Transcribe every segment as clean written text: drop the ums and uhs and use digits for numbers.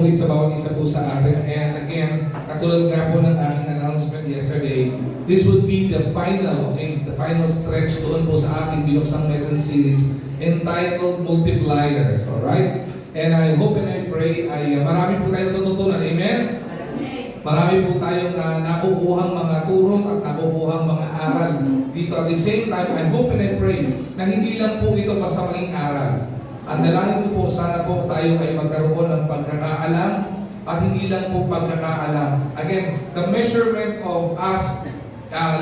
muli sa bawat isa po sa atin. And again, katulad nga po ng aking announcement yesterday, this would be the final, okay, the final stretch doon po sa ating binuksang message series entitled Multipliers, alright? And I hope and I pray ay marami po tayong natutunan. Amen? Marami po tayong nakukuhang mga turo at nakukuhang mga aral dito. At the same time, I hope and I pray na hindi lang po ito basta maging aral. Ang dalangin ko po, sana po tayo ay magkaroon ng pagkakaalam at hindi lang po pagkakaalam. Again, the measurement of us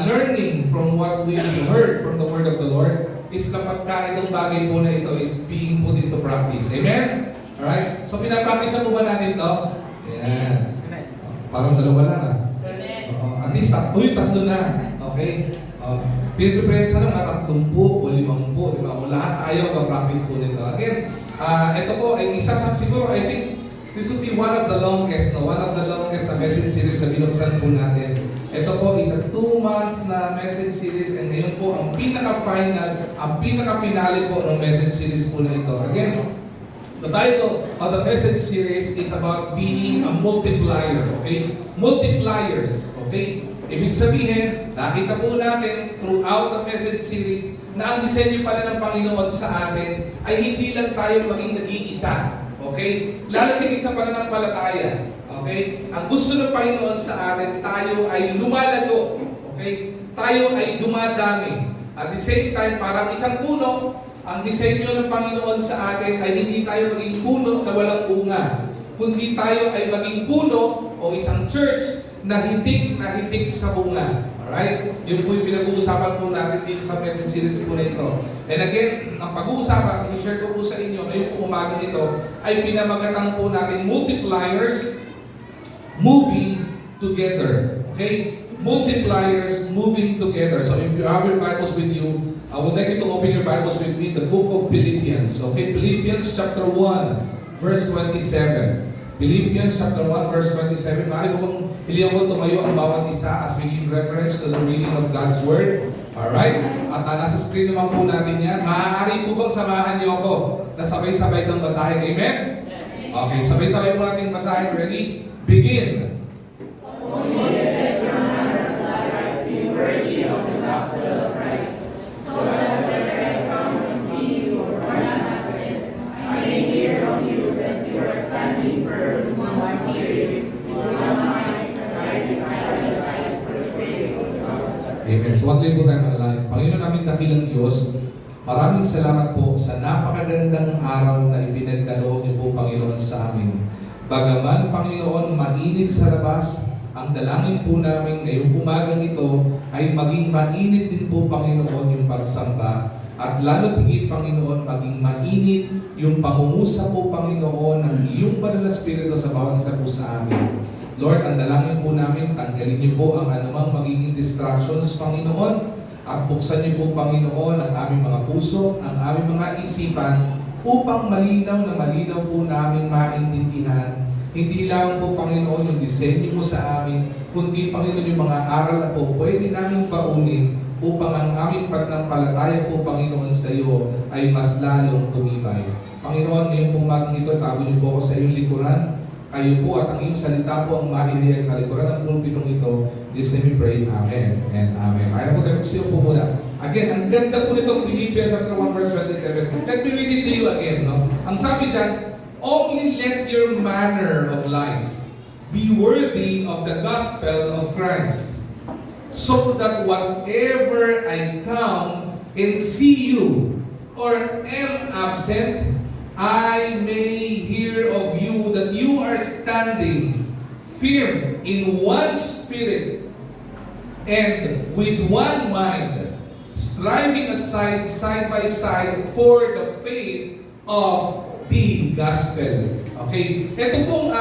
learning from what we heard from the Word of the Lord is kapag itong bagay po na ito is being put into practice. Amen? Alright? So, pinapractice po ba natin ito? Ayan. Parang dalawa lang at least tatlo na. Okay? Piniprepresa ng 30 o 50, di ba? O lahat tayo mag-practice po nito. Again, ito po ay isa sa siguro, I think, this will be one of the longest na message series na binuksan po natin. Ito po is a 2 months na message series and ngayon po ang pinaka-final, ang pinaka-finale po ng message series po na ito. Again, the title of the message series is about being a multiplier, okay? Multipliers, okay? Ibig sabihin, nakita po natin throughout the message series na ang disenyo pala ng Panginoon sa atin ay hindi lang tayo maging nag-iisa, okay? Lalo higit sa pananampalataya, okay? Ang gusto ng Panginoon sa atin, tayo ay lumalago, okay? Tayo ay dumadami. At the same time, parang isang puno, ang disenyo ng Panginoon sa atin ay hindi tayo maging puno na walang bunga, kundi tayo ay maging puno o isang church na hitik sa bunga. Alright? Yun po yung pinag-uusapan po natin dito sa message series po na ito. And again, ang pag-uusapan, i-share ko po sa inyo ngayong po umaga ito, ay pinamagatan po natin multipliers moving together. Okay? Multipliers moving together. So if you have your Bibles with you, I would like you to open your Bibles with me, the book of Philippians. Okay, Philippians chapter 1, verse 27. Philippians chapter 1, verse 27. Maaari po bang hilihan ko tumayo ang bawat isa as we give reference to the reading of God's Word. Alright? At nasa screen naman po natin yan. Maaari po bang samahan niyo ako na sabay-sabay ng basahin? Amen? Okay, sabay-sabay po natin basahin. Ready? Begin. Worthy of the gospel of Christ, so that whether I come and see you or not absent, I may hear of you that you are standing firm in one spirit, with one mind, side by side for the faith of the gospel. Amen. So, wag po tayo manalangin. Panginoon namin dakilang Diyos, maraming salamat po sa napakagandang araw na ipinagkaloob niyo po, Panginoon, sa amin. Bagaman, Panginoon, mainit sa labas, ang dalangin po namin ngayong umagang ito ay maging mainit din po, Panginoon, yung pagsamba. At lalo tigit, Panginoon, maging mainit yung pangungusap po, Panginoon, ng iyong banal na Espiritu sa bawat isa po sa amin. Lord, ang dalangin po namin, tanggalin niyo po ang anumang magiging distractions, Panginoon, at buksan niyo po, Panginoon, ang aming mga puso, ang aming mga isipan, upang malinaw po namin maintindihan. Hindi lang po, Panginoon, yung disenyo mo sa amin, kundi, Panginoon, yung mga aral na po pwede namin baunin upang ang aming pananampalataya po, Panginoon, sa iyo ay mas lalong tumibay. Panginoon, ngayong pumagang ito, tago niyo po ako sa iyong likuran. Kayo po at ang iyong salita po ang maihayag sa likuran ng pulpitong ito. This name we pray. Amen and amen. Ay na po tayo, siyo po muna. Again, ang ganda po nitong Philippians chapter 1 verse 27. Let me read it to you again. No? Ang sabi dyan, only let your manner of life be worthy of the gospel of Christ, so that whatever I come and see you or am absent, I may hear of you that you are standing firm in one spirit and with one mind, striving side by side for the faith of the gospel. Okay? Ito pong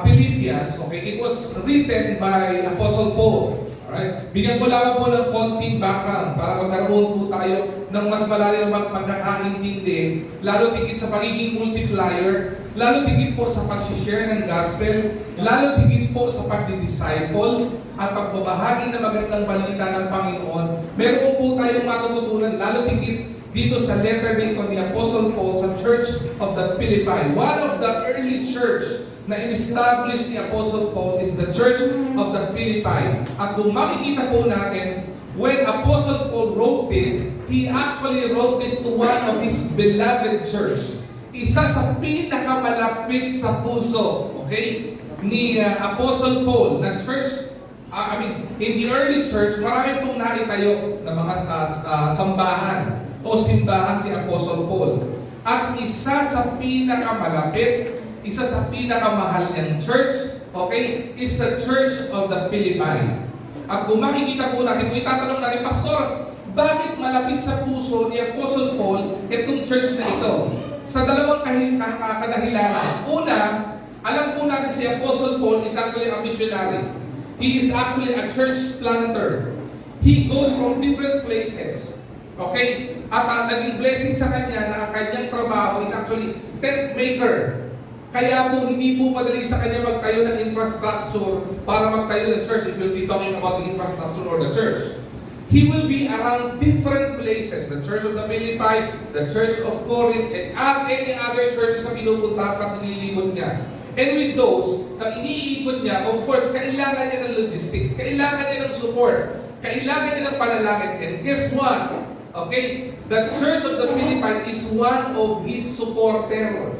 Philippians, okay, it was written by Apostle Paul. Alright? Bigyan ko lang po ng konting background para magkaroon po tayo ng mas malalim na pagkakaintindi, lalo tigit sa pagiging multiplier, lalo tigit po sa pag-share ng gospel, lalo tigit po sa pag-disciple at pagbabahagi ng magandang balita ng Panginoon. Meron po tayong matututunan, lalo tigit dito sa letter nito ni Apostle Paul sa Church of the Philippi, one of the early church na in-establish ni Apostle Paul is the Church of the Philippi. At kung makikita po natin, when Apostle Paul wrote this, he actually wrote this to one of his beloved church. Isa sa pinakamalapit sa puso, okay, ni Apostle Paul, na church. In the early church, marami pong naitayo na mga sambahan o simbahan si Apostle Paul. At isa sa pinakamalapit, isa sa pinakamahal niyang church, okay, is the Church of the Philippi. At kung makikita po natin, kung itatanong natin, Pastor, bakit malapit sa puso ni Apostle Paul itong church na ito? Sa dalawang kadahilanan. Una, alam po natin si Apostle Paul is actually a missionary. He is actually a church planter. He goes from different places. Okay? At ang naging blessing sa kanya na ang kanyang trabaho is actually tent maker. Kaya po hindi po madali sa kanya magtayo ng infrastructure para magtayo ng church if we'll be talking about the infrastructure or the church. He will be around different places. The Church of the Philippi, the Church of Corinth, and any other churches na pinupuntahan at nililibot niya. And with those, na iniikot niya, of course, kailangan niya ng logistics, kailangan niya ng support, kailangan niya ng panalangin. And guess what? Okay? The Church of the Philippi is one of his supporter.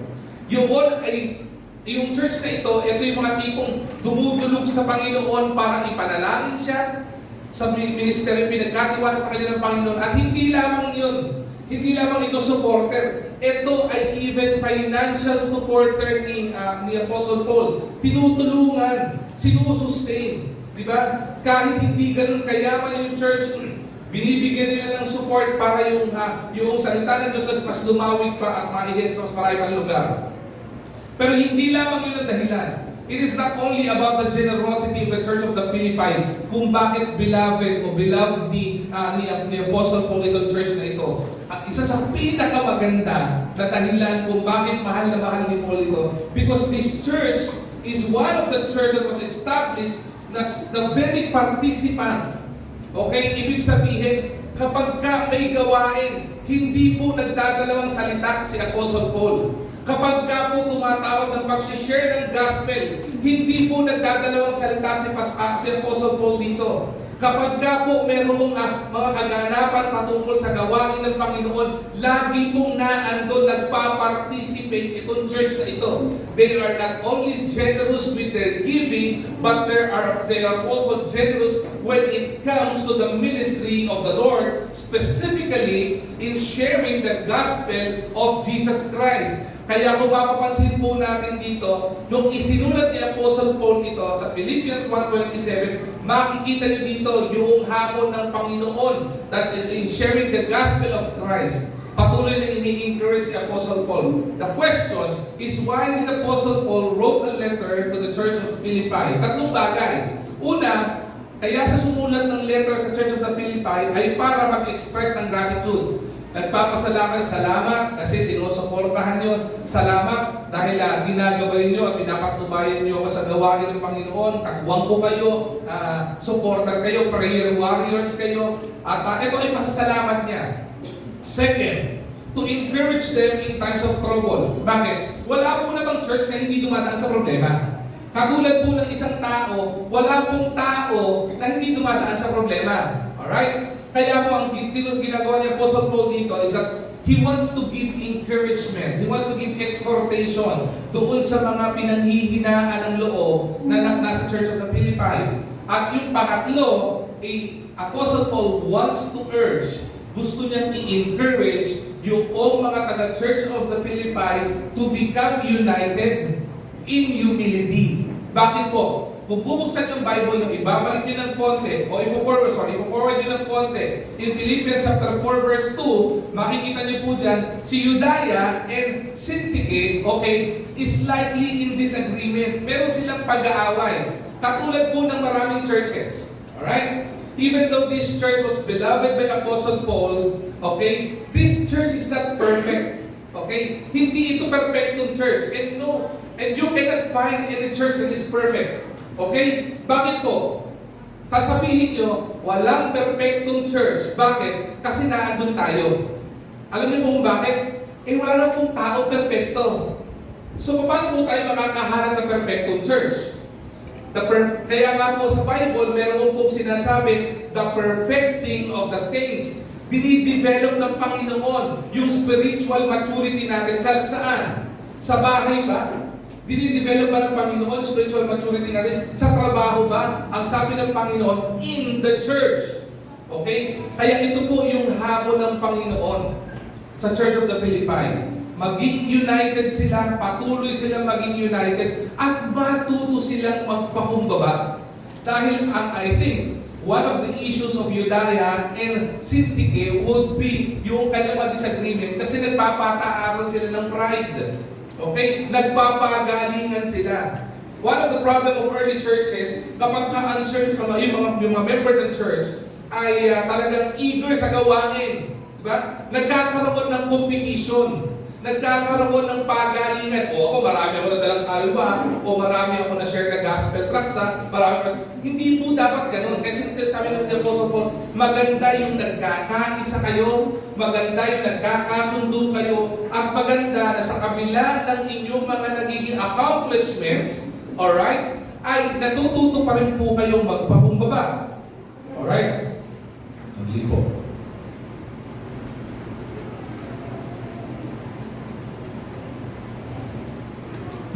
Yung church na ito yung mga tipong dumudulog sa Panginoon para ipanalangin siya sa ministeryo pinagkatiwala sa kanya ng Panginoon. At hindi lamang yun. Hindi lamang ito supporter. Ito ay even financial supporter ni Apostle Paul. Tinutulungan, sinusustain. Diba? Kahit hindi ganun kayaman yung church, binibigyan nila ng support para yung salita ng Diyos mas lumawig pa at maihit sa mas maraming lugar. Pero hindi lamang yun ang dahilan. It is not only about the generosity of the Church of the Philippi kung bakit beloved ni Apostle Paul itong church na ito. At isa sa pinakamaganda na dahilan kung bakit mahal na mahal ni Paul ito, because this church is one of the church that was established na the very participant. Okay? Ibig sabihin, kapag may gawain, hindi po nagdadalawang salita si Apostle Paul. Kapag ka po tumatawag ng pag-share ng gospel, hindi po nagdadalawang salita si Apostle Paul dito. Kapag ka po merong mga kaganapan patungkol sa gawain ng Panginoon, lagi pong naandun, nagpa-participate itong church na ito. They are not only generous with their giving, but they are also generous when it comes to the ministry of the Lord, specifically in sharing the gospel of Jesus Christ. Kaya kung mapapansin po natin dito, nung isinulat ni Apostle Paul ito sa Philippians 1:27, makikita niyo dito yung hamon ng Panginoon that in sharing the gospel of Christ. Patuloy na ini-encourage si Apostle Paul. The question is, why did Apostle Paul wrote a letter to the Church of Philippi? Tatlong bagay. Una, kaya sa sumulat ng letter sa Church of the Philippi ay para mag-express ng gratitude. Salamat kasi sinusuportahan nyo. Salamat dahil ginagabay nyo at pinapatubayan nyo ako sa gawain ng Panginoon. Katuwang ko kayo, supporter kayo, prayer warriors kayo. At ito ay masasalamat niya. Second, to encourage them in times of trouble. Bakit? Wala po namang church na hindi dumadaan sa problema. Katulad po ng isang tao, wala pong tao na hindi dumadaan sa problema. Alright? Kaya po ang ginagawa ni Apostle Paul dito is that he wants to give encouragement. He wants to give exhortation doon sa mga pinanghihinaan ng loob na nasa Church of the Philippi. At yung pangatlo, Apostle Paul wants to urge, gusto niyang i-encourage yung mga taga-Church of the Philippi to become united in humility. Bakit po? Kung bubuksan yung Bible nyo, ibabalik nyo ng konti, o i-forward nyo ng konti. In Philippians chapter 4 verse 2, makikita nyo po dyan, si Euodia and Syntyche, okay, is likely in disagreement. Meron silang pag-aaway. Katulad po ng maraming churches. Alright? Even though this church was beloved by Apostle Paul, okay, this church is not perfect. Okay? Hindi ito perfectong church. And you cannot find any church that is perfect. Okay? Bakit po? Sasabihin nyo, walang perfectong church. Bakit? Kasi naandun tayo. Alam niyo po kung bakit? Wala na pong tao perfecto. So paano po tayo makakahanap ng perfectong church? Kaya nga po sa Bible, meron pong sinasabi, the perfecting of the saints. Dinidevelop ng Panginoon yung spiritual maturity natin. Saan? Sa bahay ba? Dinidevelop ba ng Panginoon yung spiritual maturity natin? Sa trabaho ba? Ang sabi ng Panginoon, in the church. Okay? Kaya ito po yung habon ng Panginoon sa Church of the Philippi. Maging united sila, patuloy silang maging united, at matuto silang magpakumbaba. Dahil I think, one of the issues of Euodia and Syntyche would be yung kanilang disagreement kasi nagpapataasan sila ng pride. Okay? Nagpapagalingan sila. One of the problem of early churches, kapag ka-unchurch, yung mga member ng church, ay talagang eager sa gawain. Diba? Nagkakaroon ng competition. Nagkakaroon ng pagalingan. O ako, marami ako nadalang kalwa. O marami ako na-share na gospel tracts. Hindi po dapat ganun. Kasi sabi ng Apostle Paul, maganda yung nagkakaisa kayo, maganda yung nagkakasundo kayo, at maganda na sa kabila ng inyong mga nagiging accomplishments, alright, ay natututo pa rin po kayong magpakumbaba. Alright? Hindi po.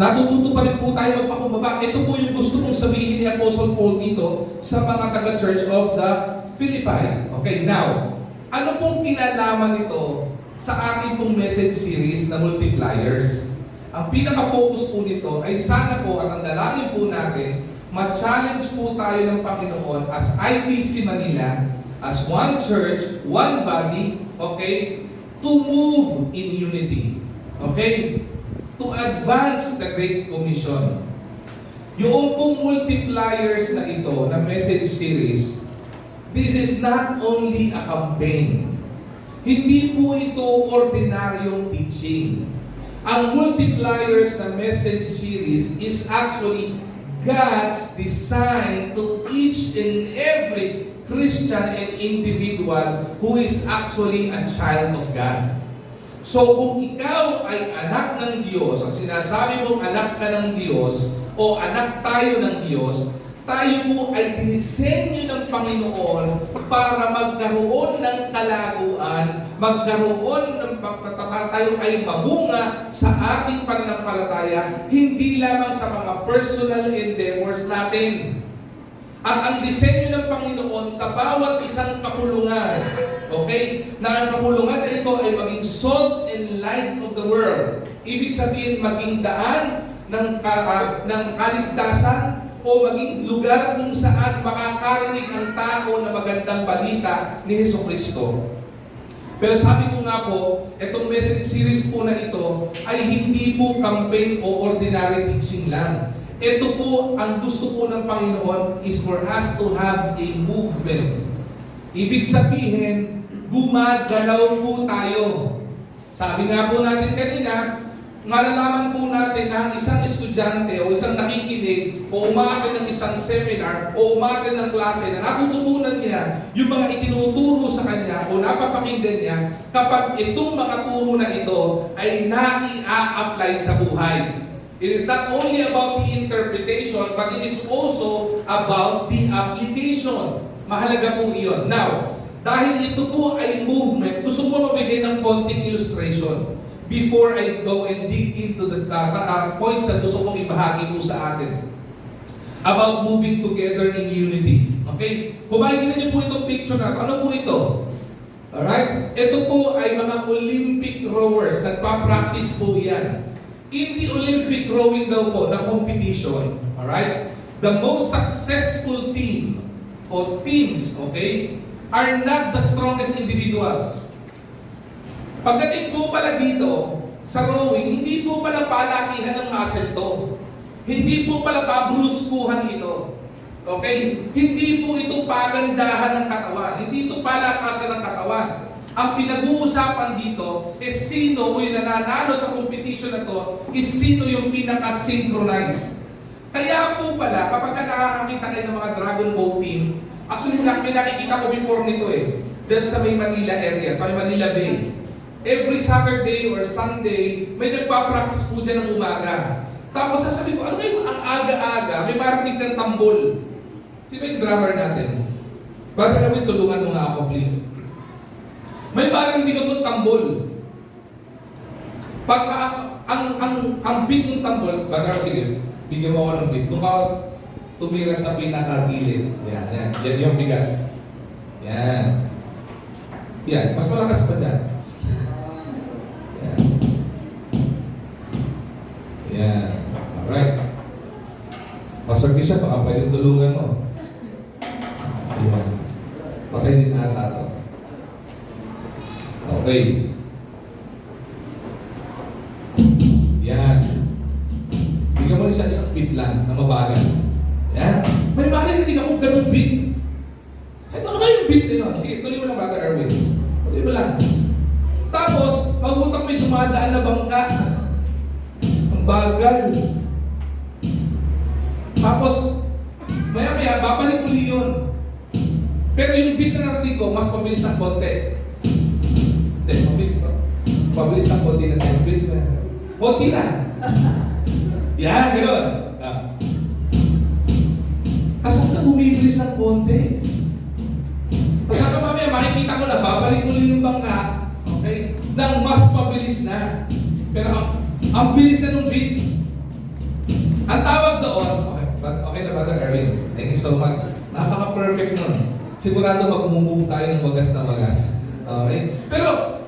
Natututo pa rin po tayo magpakumbaba. Ito po yung gusto kong sabihin ni Apostle Paul dito sa mga taga-Church of the Philippi. Okay, now, ano pong kinalaman nito sa ating pong message series na multipliers? Ang pinaka-focus po nito ay sana po at ang dalangin po natin, ma-challenge po tayo ng Panginoon as IPC Manila, as one church, one body, okay, to move in unity. Okay? To advance the Great Commission. Yung pong multipliers na ito, na message series, this is not only a campaign. Hindi po ito ordinaryong teaching. Ang multipliers na message series is actually God's design to each and every Christian and individual who is actually a child of God. So kung ikaw ay anak ng Diyos at sinasabi mong anak ka ng Diyos o anak tayo ng Diyos, tayo po ay dinisenyo ng Panginoon para magkaroon ng kalaguan, magkaroon ng pagkataka, tayo ay mamunga sa ating pananampalataya, hindi lamang sa mga personal endeavors natin. At ang disenyo ng Panginoon sa bawat isang kapulungan, okay, na ang kapulungan na ito ay maging salt and light of the world. Ibig sabihin, maging daan ng kaligtasan o maging lugar kung saan makakarinig ang tao na magandang balita ni Jesucristo. Pero sabi ko nga po, itong message series po na ito ay hindi po campaign o ordinary teaching lang. Ito po, ang gusto po ng Panginoon is for us to have a movement. Ibig sabihin, gumagalaw po tayo. Sabi nga po natin kanina, malalaman po natin na ang isang estudyante o isang nakikinig o umaattend ng isang seminar o umaattend ng klase na natututunan niya yung mga itinuturo sa kanya o napapakinggan niya kapag itong mga turo na ito ay nai-a-apply sa buhay. It is not only about the interpretation, but it is also about the application. Mahalaga po iyon. Now, dahil ito po ay movement, gusto ko mabigay ng konting illustration before I go and dig into the points na gusto kong ibahagi po sa atin about moving together in unity. Okay? Kung makikita niyo po itong picture na ito, ano po ito? Alright? Ito po ay mga Olympic rowers. Nagpa-practice po yan. In the Olympic rowing daw po, na competition, alright, the most successful team o teams, okay, are not the strongest individuals. Pagdating po pala dito, sa rowing, hindi po pala palakihan ng muscle to. Hindi po pala pabruskuhan ito. Okay? Hindi po ito pagandahan ng katawan. Hindi ito palakasan ng katawan. Ang pinag-uusapan dito is sino o yung nananalo sa competition na to is sino yung pinaka-synchronized. Kaya po pala, kapag nakakakita kayo ng mga Dragon Boat team, actually nakikita ko before nito eh, dyan sa may Manila area, sa may Manila Bay. Every Saturday or Sunday, may nagpa-practice po dyan ng umaga. Tapos sasabi ko, ano ba yung ang aga-aga, may marinig ng tambol. Sino yung drummer natin? Brother Erwin, tulungan mo nga ako please. May marinig ako ng tambol. Pag ang beat ng tambol, Brother, sige, bigyan mo ako ng beat. Nung ako tumira sa pinakagilid. Yan. Yan yung bigat. Yan. Yan. Mas malakas pa dyan. Yan. Yan. Alright. Pastor Kisha, baka pwede tulungan mo. Ayan. Okay din ata to. Okay. Yan. Bigyan mo isang beat lang na mabagal. Yan. May marinig akong ganung beat. Ay, ano kayo yung beat na yun? Sige, tuloy mo lang, Brother Erwin. Tuloy mo lang. Tapos, pag-utak may dumadaan na bangka. Ang bagal. Tapos, maya-maya, babalik uli yun. Pero yung beat na narinig ko, mas mabilis ang konti. Hindi, mabilis ang konti na siya. Mabilis na. Konti na. Yan, gano'n. Asan ka bumibilis ng konti? Asan ka mamaya, makikita ko na babalik uli yung bangka, okay? Nang mas mabilis na. Pero ang bilis na nung beat. Ang tawag doon, okay na Brother Erwin, thank you so much. Napaka-perfect nun. Sigurado mag-move tayo ng wagas na wagas. Okay? Pero,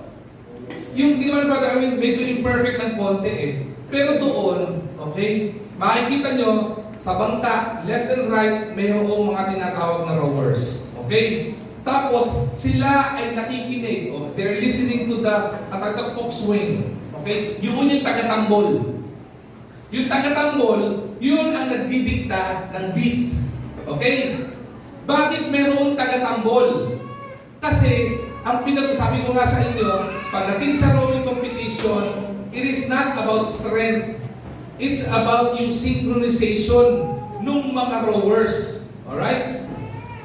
yung ginawa ni Brother Erwin, medyo imperfect ng konti eh. Pero doon, okay, makikita nyo, sa bangka, left and right, mayroong mga tinatawag na rowers. Okay? Tapos, sila ay nakikinig. Oh, they're listening to the tatagtog swing. Okay? Yun yung tagatambol. Yung tagatambol, yun ang nagdidikta ng beat. Okay? Bakit mayroong tagatambol? Kasi, ang pinag-sabi ko nga sa inyo, pagdating sa rowing competition, it is not about strength. It's about yung synchronization ng mga rowers. Alright?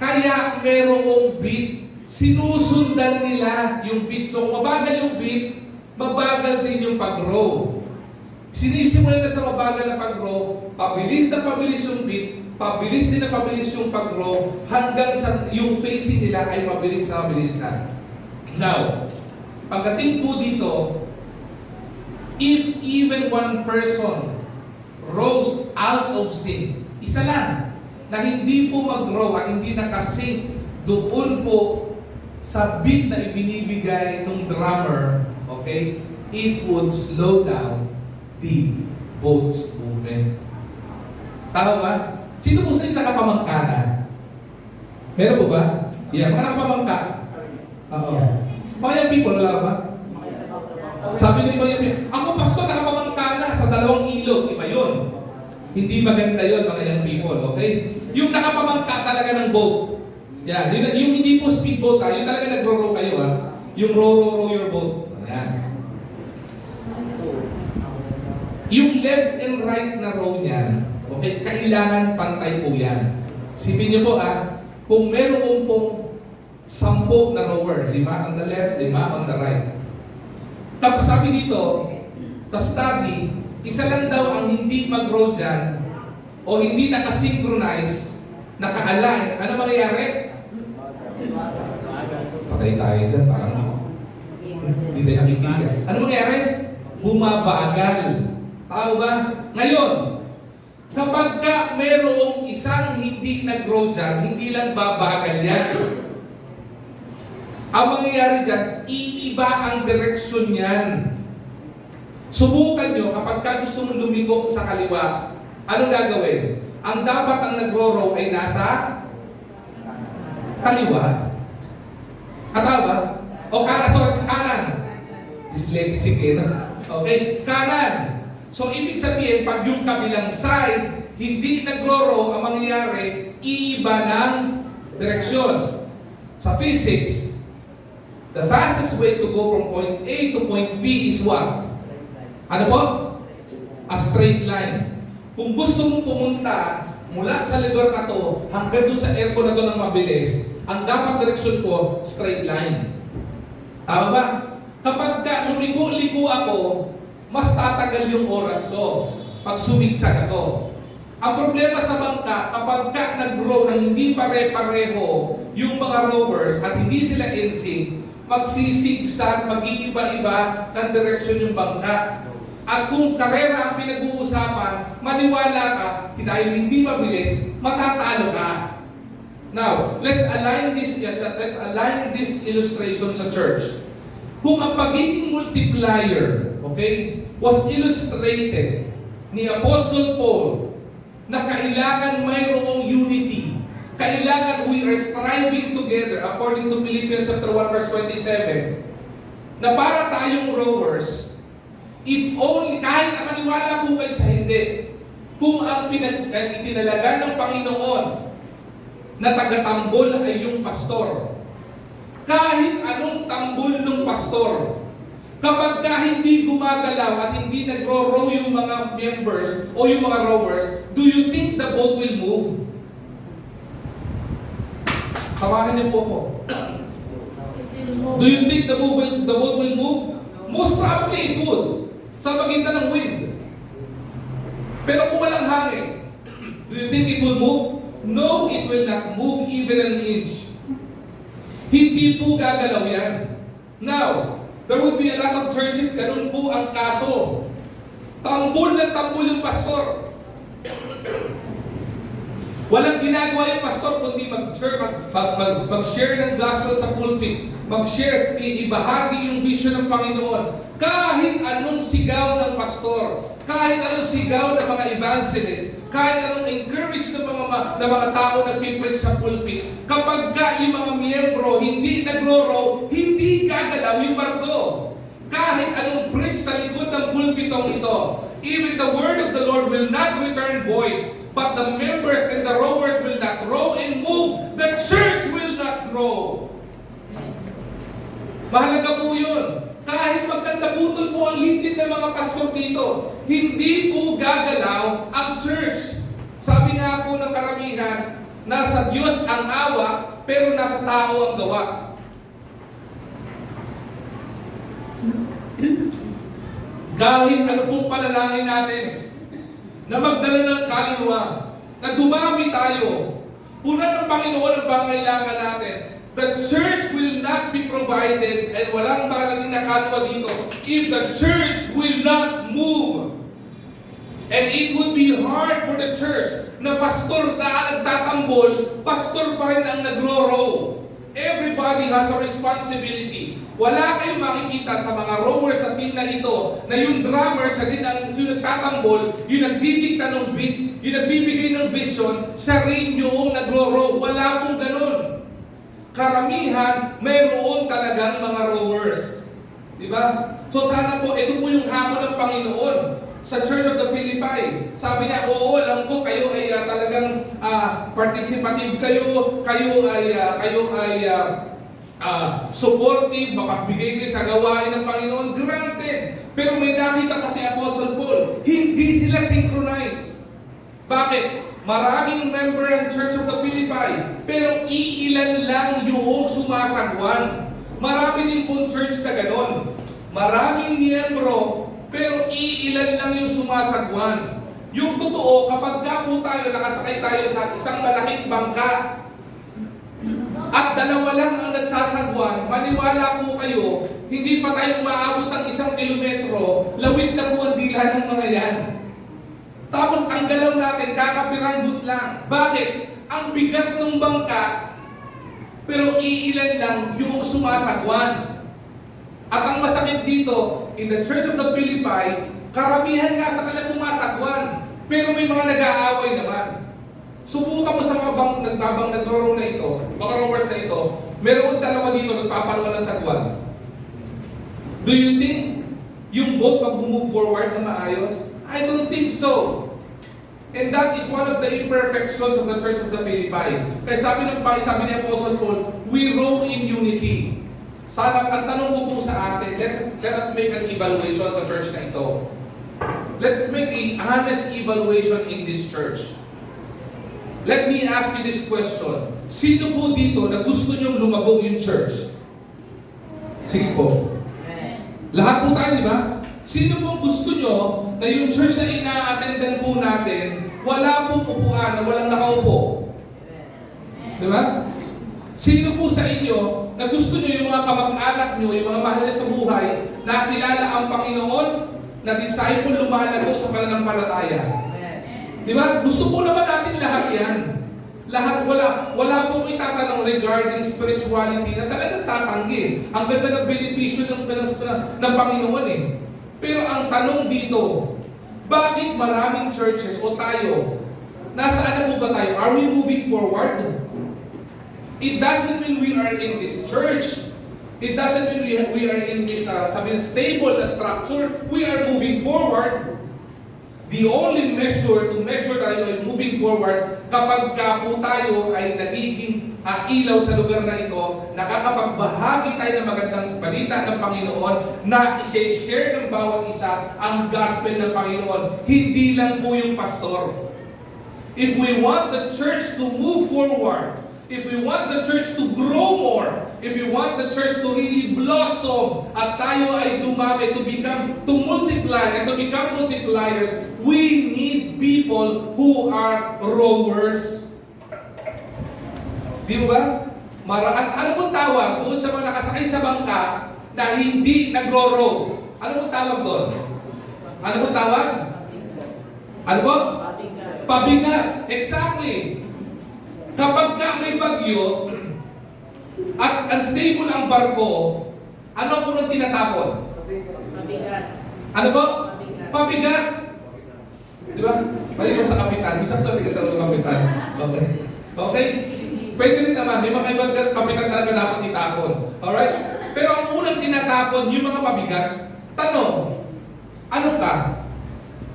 Kaya merong beat. Sinusundan nila yung beat. So kung mabagal yung beat, mabagal din yung pag-row. Sinisimulan na sa mabagal na pag-row, pabilis yung beat, pabilis din na pabilis yung pag-row, hanggang sa yung facing nila ay mabilis na. Now, pagdating po dito, if even one person rose out of sync, isa lang, na hindi po mag-row at hindi nakasync doon po sa beat na ibinibigay ng drummer, okay, it would slow down the boat's movement. Tama ba? Sino po sa inyo nakapamangkana? Meron po ba? Yeah, mga nakapamangka. Oo. Mga young people, wala ba? Sabi ng ibang young people, ako pastor, nakapamangkana sa 2 ilog. Iba yun. Hindi maganda yun, mga young people. Okay? Yung nakapamangka talaga ng boat. Yan. Yung hindi po speedboat ha. Yung talaga nagro-row kayo ha. Yung row your boat. Yan. Yung left and right na row niya, okay, kailangan pantay po yan. Sipin niyo po kung meron pong 10 na rower, 5 on the left, 5 on the right. Tapos sabi dito, sa study, isa lang daw ang hindi mag-row dyan o hindi nakasynchronize, naka-align. Ano mangyayari? Patay tayo dyan, parang hindi tayo nakikinig. Ano mangyayari? Bumabagal. Tao ba? Ngayon, kapag ka mayroong isang hindi nag-row dyan, hindi lang babagal yan. Ang mangyayari dyan, iiba ang direksyon yan. Subukan nyo, kapag ka gusto mong lumiko sa kaliwa, anong gagawin? Ang dapat ang nagro-row ay nasa kaliwa. Tama ba? O kanan, sorry, kanan. Dyslexic eh, no? Okay, kanan. So, ibig sabihin, pag yung kabilang side, hindi nagro-row, ang mangyayari, iiba ng direksyon. Sa physics, the fastest way to go from point A to point B is what? Ano po? A straight line. Kung gusto mong pumunta mula sa lugar na to hanggang doon sa airport na to ng mabilis, ang dapat direksyon ko, straight line. Tama ba? Kapag lumiko-liko ako, mas tatagal yung oras ko pag sumigsag ako. Ang problema sa bangka, kapag nag-grow ng hindi pare-pareho yung mga rowers at hindi sila in sync, magsisigsag, mag-iiba-iba ng direksyon yung bangka. At kung karera ang pinag-uusapan, maniwala ka, dahil hindi mabilis, matatalo ka. Now, let's align this illustration sa church. Kung ang pagiging multiplier, okay, was illustrated ni Apostle Paul na kailangan mayroong unity, kailangan we are striving together according to Philippians chapter 1 verse 27, na para tayong rowers, if only, kahit na maniwala po kayo sa hindi, kung ang itinalaga ng Panginoon na taga-tambol ay yung pastor, kahit anong tambol ng pastor, kapag hindi gumagalaw at hindi nagro-row yung mga members o yung mga rowers, do you think the boat will move? Samahan niyo po ako. Do you think the boat will move? Most probably it would. Sa pagitan ng wind. Pero kung walang hangin, do you think it will move? No, it will not move even an inch. Hindi po gagalaw yan. Now, there would be a lot of churches, ganun po ang kaso. Tambol na tambol yung pastor. Walang ginagawa yung pastor kundi mag-share ng gospel sa pulpit, mag-share, ibahagi yung vision ng Panginoon. Kahit anong sigaw ng pastor, kahit anong sigaw ng mga evangelist, kahit anong encourage ng mga tao na nagpipreach sa pulpit, kapag yung mga miyembro hindi nagro-row, hindi gagalaw yung barko. Kahit anong preach sa likod ng pulpitong ito, even the word of the Lord will not return void, but the members and the rowers will not row and move, the church will not grow. Mahalaga po yun. Kahit maganda putol po ang lintin ng mga pastor dito, hindi po gagalaw ang church. Sabi nga po ng karamihan, nasa Diyos ang awa, pero nasa tao ang gawa. Kahit ano pong panalangin natin, na magdala ng kaluluwa, na dumami tayo, punan ng Panginoon ang pangailangan natin, the church will not be provided, and walang parating na kaluluwa dito, if the church will not move. And it would be hard for the church na pastor na nagtatambol, pastor pa rin ang nagro-row. Everybody has a responsibility. Wala kayong makikita sa mga rowers sa team na ito na yung drummer siya din ang yung nagtatambol, yung nagdidikta ng beat, yung nagbibigay ng vision, siya rin yung nagro-row. Wala pong ganun. Karamihan, mayroon talagang mga rowers. Diba? So sana po, ito po yung hamon ng Panginoon sa Church of the Philippi. Sabi niya, oo, alam ko, kayo ay talagang participative kayo ay supportive, makagbigay kayo sa gawain ng Panginoon. Granted. Pero may nakita kasi Apostle Paul, hindi sila synchronized. Bakit? Maraming member ang Church of the Philippi, pero iilan lang yung sumasagwan. Marami din pong church na ganon. Maraming miyembro, pero iilan lang yung sumasagwan. Yung totoo, kapag po tayo, nakasakay tayo sa isang malaking bangka, at dalawa lang ang nagsasagwan, maniwala po kayo, hindi pa tayo umaabot ng 1 kilometro, lawit na po ang dila ng mga yan. Tapos ang galaw natin, kakapiranggut lang. Bakit? Ang bigat ng bangka, pero iilan lang yung sumasagwan. At ang masakit dito, in the Church of the Philippi, karamihan nga sa kanila sumasagwan, pero may mga nag-aaway naman. Subukan mo sa mga nagro-row na ito, mga rowers na ito, meron dalawa dito nagpapaluan ng sagwan. Do you think yung boat mag-move forward na maayos? I don't think so. And that is one of the imperfections of the Church of the Philippi. Kaya sabi ni Apostle Paul, we row in unity. Sana, ang tanong ko po sa atin, let us make an evaluation sa church na ito. Let's make an honest evaluation in this church. Let me ask you this question. Sino po dito na gusto niyong lumago yung church? Sige po. Lahat po tayo, di ba? Sino pong gusto nyo na yung church na ina-attendan po natin, wala pong upuan na walang nakaupo? Di ba? Sino po sa inyo na gusto nyo yung mga kamag-anak nyo, yung mga mahal sa buhay, na kilala ang Panginoon, na disciple lumalago sa pananampalataya? Di ba? Gusto po naman natin lahat yan. Lahat, wala pong itatanong regarding spirituality na talagang tatanggi. Ang ganda ng benepisyo ng Panginoon eh. Pero ang tanong dito, bakit maraming churches o tayo, nasaan na po ba tayo? Are we moving forward? It doesn't mean we are in this church. It doesn't mean we are in this stable na structure. We are moving forward. The only measure to measure tayo ay moving forward kapag ka po tayo ay nagiging ilaw sa lugar na ito, nakakapagbahagi tayo ng magandang balita ng Panginoon na i-share ng bawat isa ang gospel ng Panginoon. Hindi lang po yung pastor. If we want the church to move forward, if we want the church to grow more, if we want the church to really blossom at tayo ay dumami, to multiply and to become multipliers, we need people who are rowers. Di ba? Ano pong tawag doon sa mga nakasakay sa bangka na hindi nagro-row? Ano pong tawag doon? Ano pong tawag? Ano po? Pabigat. Exactly. Kapag ka may bagyo at unstable ang barko, ano ang unang tinatapon? Mabigat. Ano po? Pabigat. Pabigat. Di ba? Maliban sa kapitan. Isang sabi ka sa ulo kapitan. Okay? Okay? Pwede rin naman. May mga ibang kapitan talaga dapat itapon. Alright? Pero ang unang tinatapon, yung mga pabigat. Tanong, ano ka?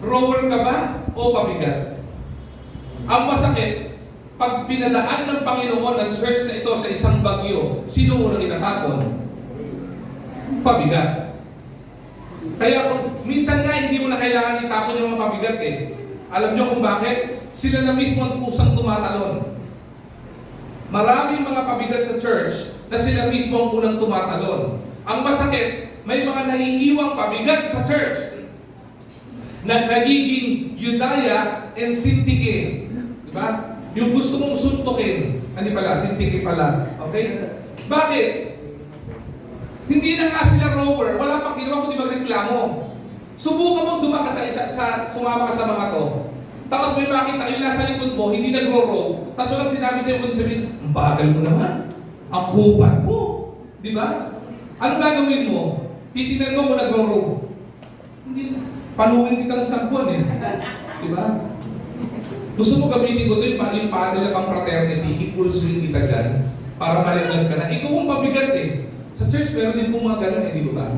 Rower ka ba o pabigat? Ang masakit, pag pinadaan ng Panginoon ang church na ito sa isang bagyo, sino unang itatapon? Pabigat. Kaya minsan nga hindi mo na kailangan itapon yung mga pabigat eh. Alam nyo kung bakit? Sila na mismo ang kusang tumatalon. Maraming mga pabigat sa church na sila mismo ang unang tumatalon. Ang masakit, may mga naiiwang pabigat sa church na nagiging Yudaya and Sintike. Diba? Yung gusto mong suntukin, ano pala, Sintike pala. Okay? Bakit? Hindi na nga sila rower, wala pang ginawa kundi magreklamo. Subukan mong sumama ka sa mga to. Tapos may makita yung nasa likod mo, hindi nagro-row. Tapos walang sinabi sa'yo kundi sabihin, ang bagal mo naman. Ang kupat mo. Di ba? Ano gagawin mo? Titignan mo kung nagro-row. Hindi. Paluin kita ng sagwan eh. Di ba? Gusto mo gamitin ko ito yung paddle na pang fraternity, equal swing kita dyan, para malaglag ka na. Ikaw ang pabigat eh. Sa church, meron din po mga ganun eh, di ba?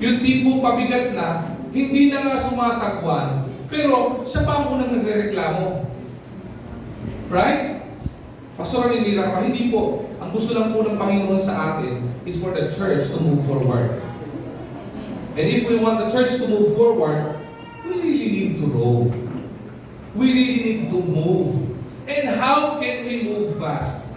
Yung tipong pabigat na, hindi na nga sumasagwan, pero siya pa ang unang nagre-reklamo. Right? Pastor, hindi lang pa. Hindi po. Ang gusto lang po ng Panginoon sa atin is for the church to move forward. And if we want the church to move forward, we really need to row. We really need to move. And how can we move fast?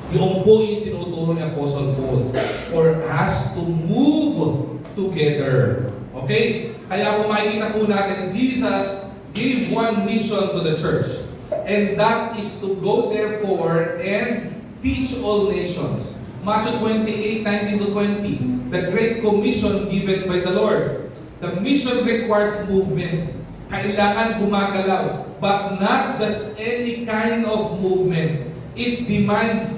Yung po yung tinuturo ni Apostle Paul for us to move together. Okay? Kaya kung makikita po natin, Jesus gave one mission to the church. And that is to go therefore and teach all nations. Matthew 28:19-20. The Great Commission given by the Lord. The mission requires movement. Kailangan gumagalaw, but not just any kind of movement. It demands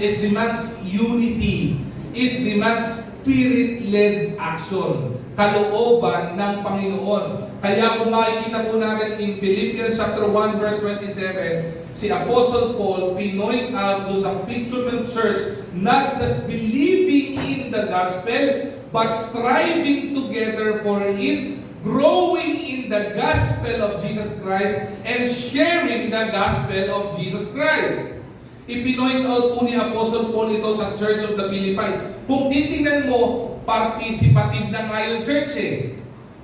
unity. It demands spirit-led action. Kalooban ng Panginoon. Kaya kung makikita po natin in Philippians chapter 1 verse 27, si Apostle Paul pinoint out to sa picture ng church, not just believing in the gospel, but striving together for it, growing in the gospel of Jesus Christ and sharing the gospel of Jesus Christ. Ipinoint out po ni Apostle Paul ito sa Church of the Philippi. Kung titingnan mo, participative na nga yung church eh.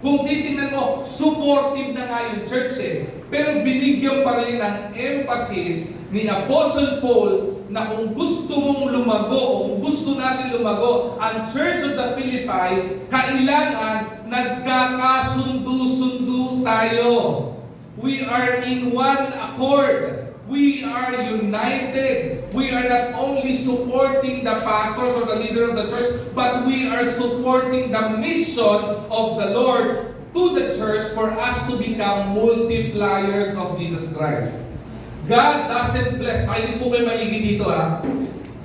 Kung titingnan mo, supportive na nga yung church eh. Pero binigyan pa rin ng emphasis ni Apostle Paul na kung gusto mong lumago o kung gusto gusto natin lumago, ang Church of the Philippi, kailangan nagkakasundo-sundo tayo. We are in one accord. We are united. We are not only supporting the pastors or the leader of the church, but we are supporting the mission of the Lord to the church for us to become multipliers of Jesus Christ. God doesn't bless, makinig po kayo maigi dito ha.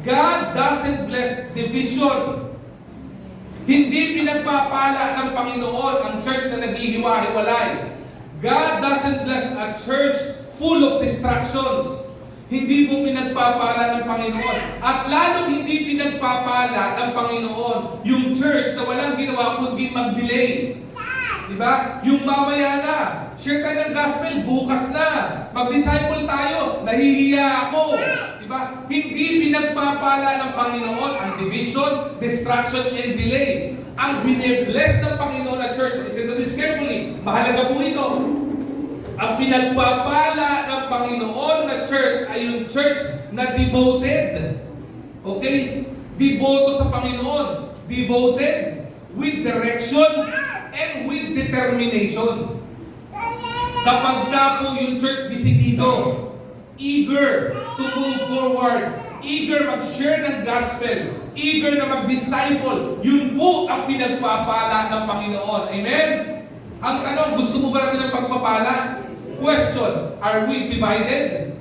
God doesn't bless division. Hindi pinagpapala ng Panginoon ang church na naghihiwa-hiwalay. God doesn't bless a church full of distractions. Hindi po pinagpapala ng Panginoon. At lalong hindi pinagpapala ng Panginoon yung church na walang ginawa kundi mag-delay. Diba? Yung mamaya na, share tayo ng gospel, bukas na. Mag-disciple tayo, nahihiya ako. Diba? Hindi pinagpapala ng Panginoon ang division, distraction, and delay. Ang binibless ng Panginoon na church, listen to this carefully, mahalaga po ito. Ang pinagpapala ng Panginoon na church ay yung church na devoted. Okay? Devoto sa Panginoon. Devoted with direction and with determination. Kapag ka po yung church disidido, eager to move forward, eager mag-share ng gospel, eager na mag-disciple, yun po ang pinagpapala ng Panginoon. Amen? Ang tanong, gusto mo ba natin ng pagpapala? Question, are we divided?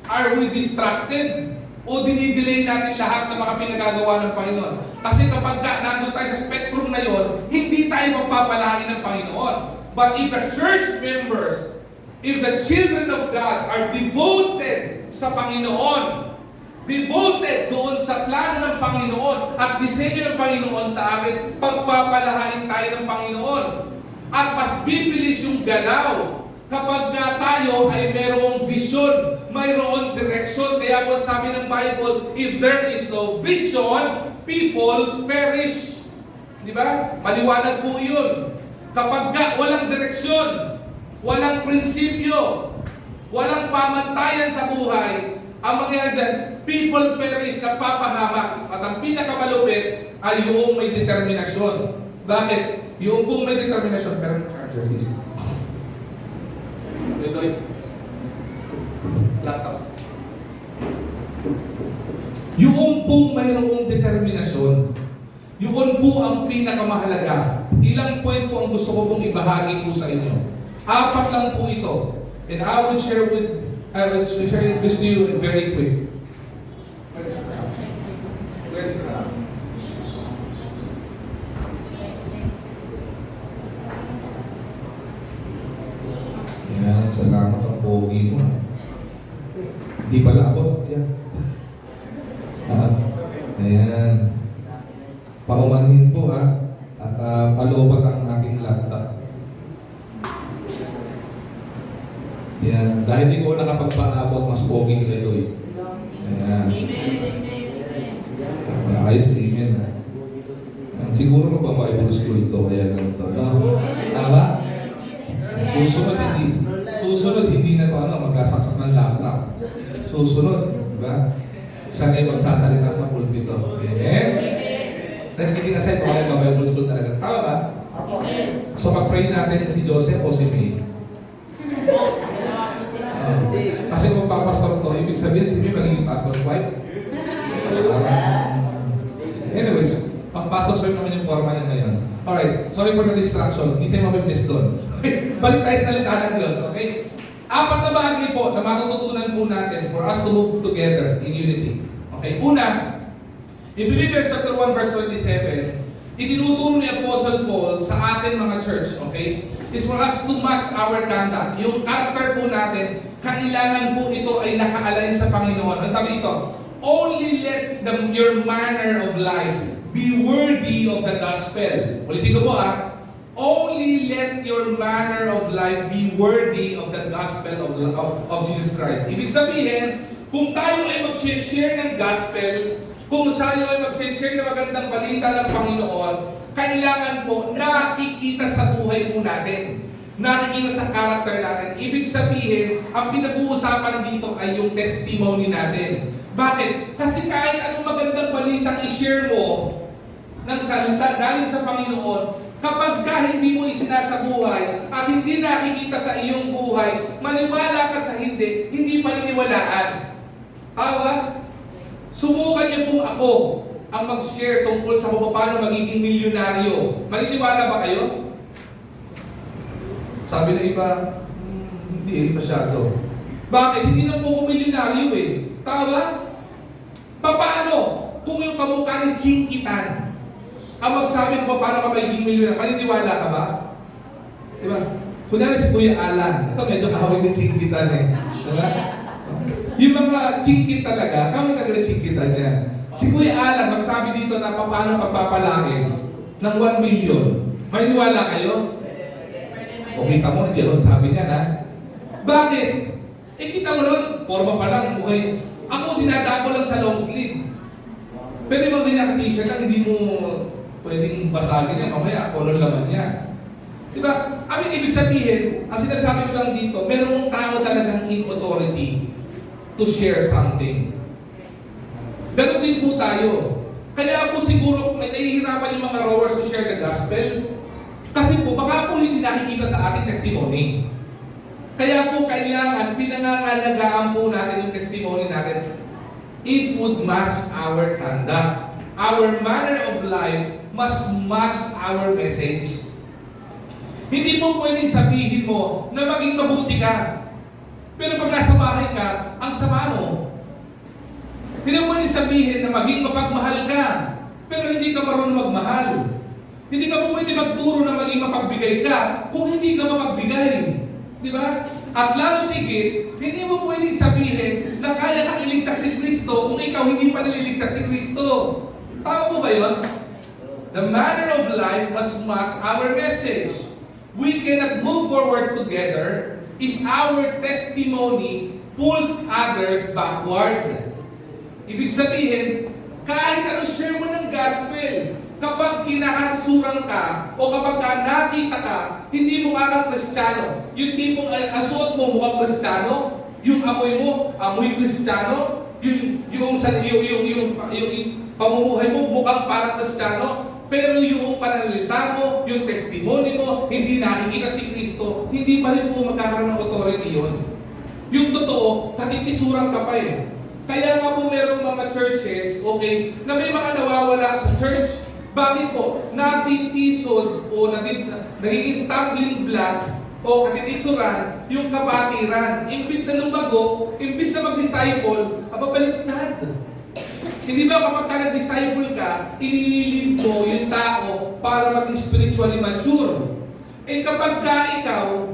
Are we distracted? O dinidelay natin lahat ng mga pinagagawa ng Panginoon? Kasi kapag nandun tayo sa spectrum na yon, hindi tayo magpapalangin ng Panginoon. But if the church members, if the children of God are devoted sa Panginoon, devoted doon sa plano ng Panginoon at disenyo ng Panginoon sa akin, pagpapalahain tayo ng Panginoon. At mas bibilis yung galaw kapag nga tayo ay mayroong vision, mayroong direction. Kaya po sabi ng Bible, if there is no vision, people perish. Di ba? Maliwanag po yun. Kapag nga walang direksyon, walang prinsipyo, walang pamantayan sa buhay, ang mangyayari dyan, people perish, napapahamak. At ang pinakamalupit ay yung may determinasyon. Bakit? Yung pong may determinasyon, pero charger is. Laptop. Yung pong mayroong determinasyon, yun po ang pinakamahalaga. Ilang point po ang gusto ko pong ibahagi po sa inyo. 4 lang po ito. And I will share this to you very quick. Yan, salamat ang pogi mo. Di pala abot. Yan. Ayan. Paumanhin po ha. At palupat ang aking laptop. Yan. Dahil di ko nakapagpaabot, mas pogi nila ito eh. Ayan. Ayos, amen ha. Siguro magpapaibulos ko ito, kaya ganito. No? Tama? Susunod, hindi na ito magkasaksak ng laptop. Susunod, diba? Siya kayo magsasalita sa pulpito. Amen? Nag-meeting aside, okay ba? Bible school talaga. Tama ba? So, mag-pray natin si Joseph o si May. Kasi kung papastor to, ibig sabihin si May magiging pastor's wife. Anyways, pang-pastor's wife naman yung forma niya ngayon. Alright, sorry for the distraction. Hindi tayo mabiblis doon. Balik tayo sa salita ng Diyos, okay? 4 na bahagi po na matututunan po natin for us to move together in unity. Okay, una, in Philippians chapter 1 verse 27, itinuturo ni Apostle Paul sa atin mga church, okay, is for us to match our conduct. Yung character po natin, kailangan po ito ay naka-align sa Panginoon. Ano sabi ito? Only let your manner of life be worthy of the gospel. Ulitin ko po only let your manner of life be worthy of the gospel of Jesus Christ. Ibig sabihin, kung tayo ay mag-share ng gospel, kung tayo ay mag-share ng magandang balita ng Panginoon, kailangan po nakikita sa buhay po natin. Nakikita sa character natin. Ibig sabihin, ang pinag-uusapan dito ay yung testimony natin. Bakit? Kasi kahit anong magandang balita magandang i-share mo ng salita galing sa Panginoon, kapag ka hindi mo isinasabuhay at hindi nakikita sa iyong buhay, maniwala ka sa hindi paniniwalaan. Tama? Subukan niyo po ako ang mag-share tungkol sa kung paano magiging milyonaryo. Maniniwala ba kayo? Sabi ng iba, hindi masyado. Bakit? Hindi na po ako milyonaryo eh. Tama? Paano? Kung yung kamukha ni Chinkitan ang magsabi kung paano ka magiging milyonaryo, maniniwala ka ba? Diba? Kunwari si Kuya Alan, ito medyo kahawig ng Chinkitan eh. Diba? Yung mga Chinkit talaga, kami talaga Chinkitan niya. Si Kuya Alan, magsabi dito na paano pagpapalain ng 1 million. Maniniwala kayo? O kita mo, hindi ako sabi niya na. Bakit? Eh kita mo naman, forma pa lang, okay. Ako, dinadako lang sa long sleeve. Pwede bang ganyan ka-t-shirt lang, hindi mo pwedeng basagin yan, mamaya, color laman niya. Diba? Ibig sabihin, ang sinasabi ko lang dito, merong tao talagang in authority to share something. Ganun din po tayo. Kaya po siguro may nahihirapan yung mga rowers to share the gospel. Kasi po, baka po hindi nakikita sa ating testimony. Kaya po kailangan, pinangangalagaan po natin yung testimony natin. It would match our conduct. Our manner of life must match our message. Hindi po pwedeng sabihin mo na maging mabuti ka. Pero pag nasa bahay ka, ang sama mo. Hindi mo pwedeng sabihin na maging mapagmahal ka. Pero hindi ka marunong magmahal. Hindi ka po pwede magturo na maging mapagbigay ka kung hindi ka mapagbigay. Di ba? At lalo tigit, hindi mo pwedeng sabihin na kaya kang iligtas ni Kristo kung ikaw hindi pa nililigtas ni Kristo. Tama mo ba yun? The manner of life must match our message. We cannot move forward together if our testimony pulls others backward. Ibig sabihin, kahit ano share mo ng gospel, kapag kinakasuran ka o kapag nakita ka, hindi mo ka Kristiyano. Yung tipong asuot mo mukhang Kristiyano, yung amoy mo, amoy Kristiyano, yung pamumuhay mo mukhang parang Kristiyano, pero yung pananalita mo, yung testimony mo, hindi nakikita si Kristo, hindi pa rin po magkakaroon ng authority yun. Yung totoo, katitisuran ka pa eh. Kaya nga po merong mga churches, okay, na may mga nawawala sa church. Bakit po? Natitisod o nagiging stumbling block o katitisuran yung kapatiran. Imbis na lumago, imbis na mag-disciple, ababaliktad. Hindi ba kapag ka nag-disciple ka, inililid mo yung tao para maging spiritually mature? Eh kapag ka ikaw,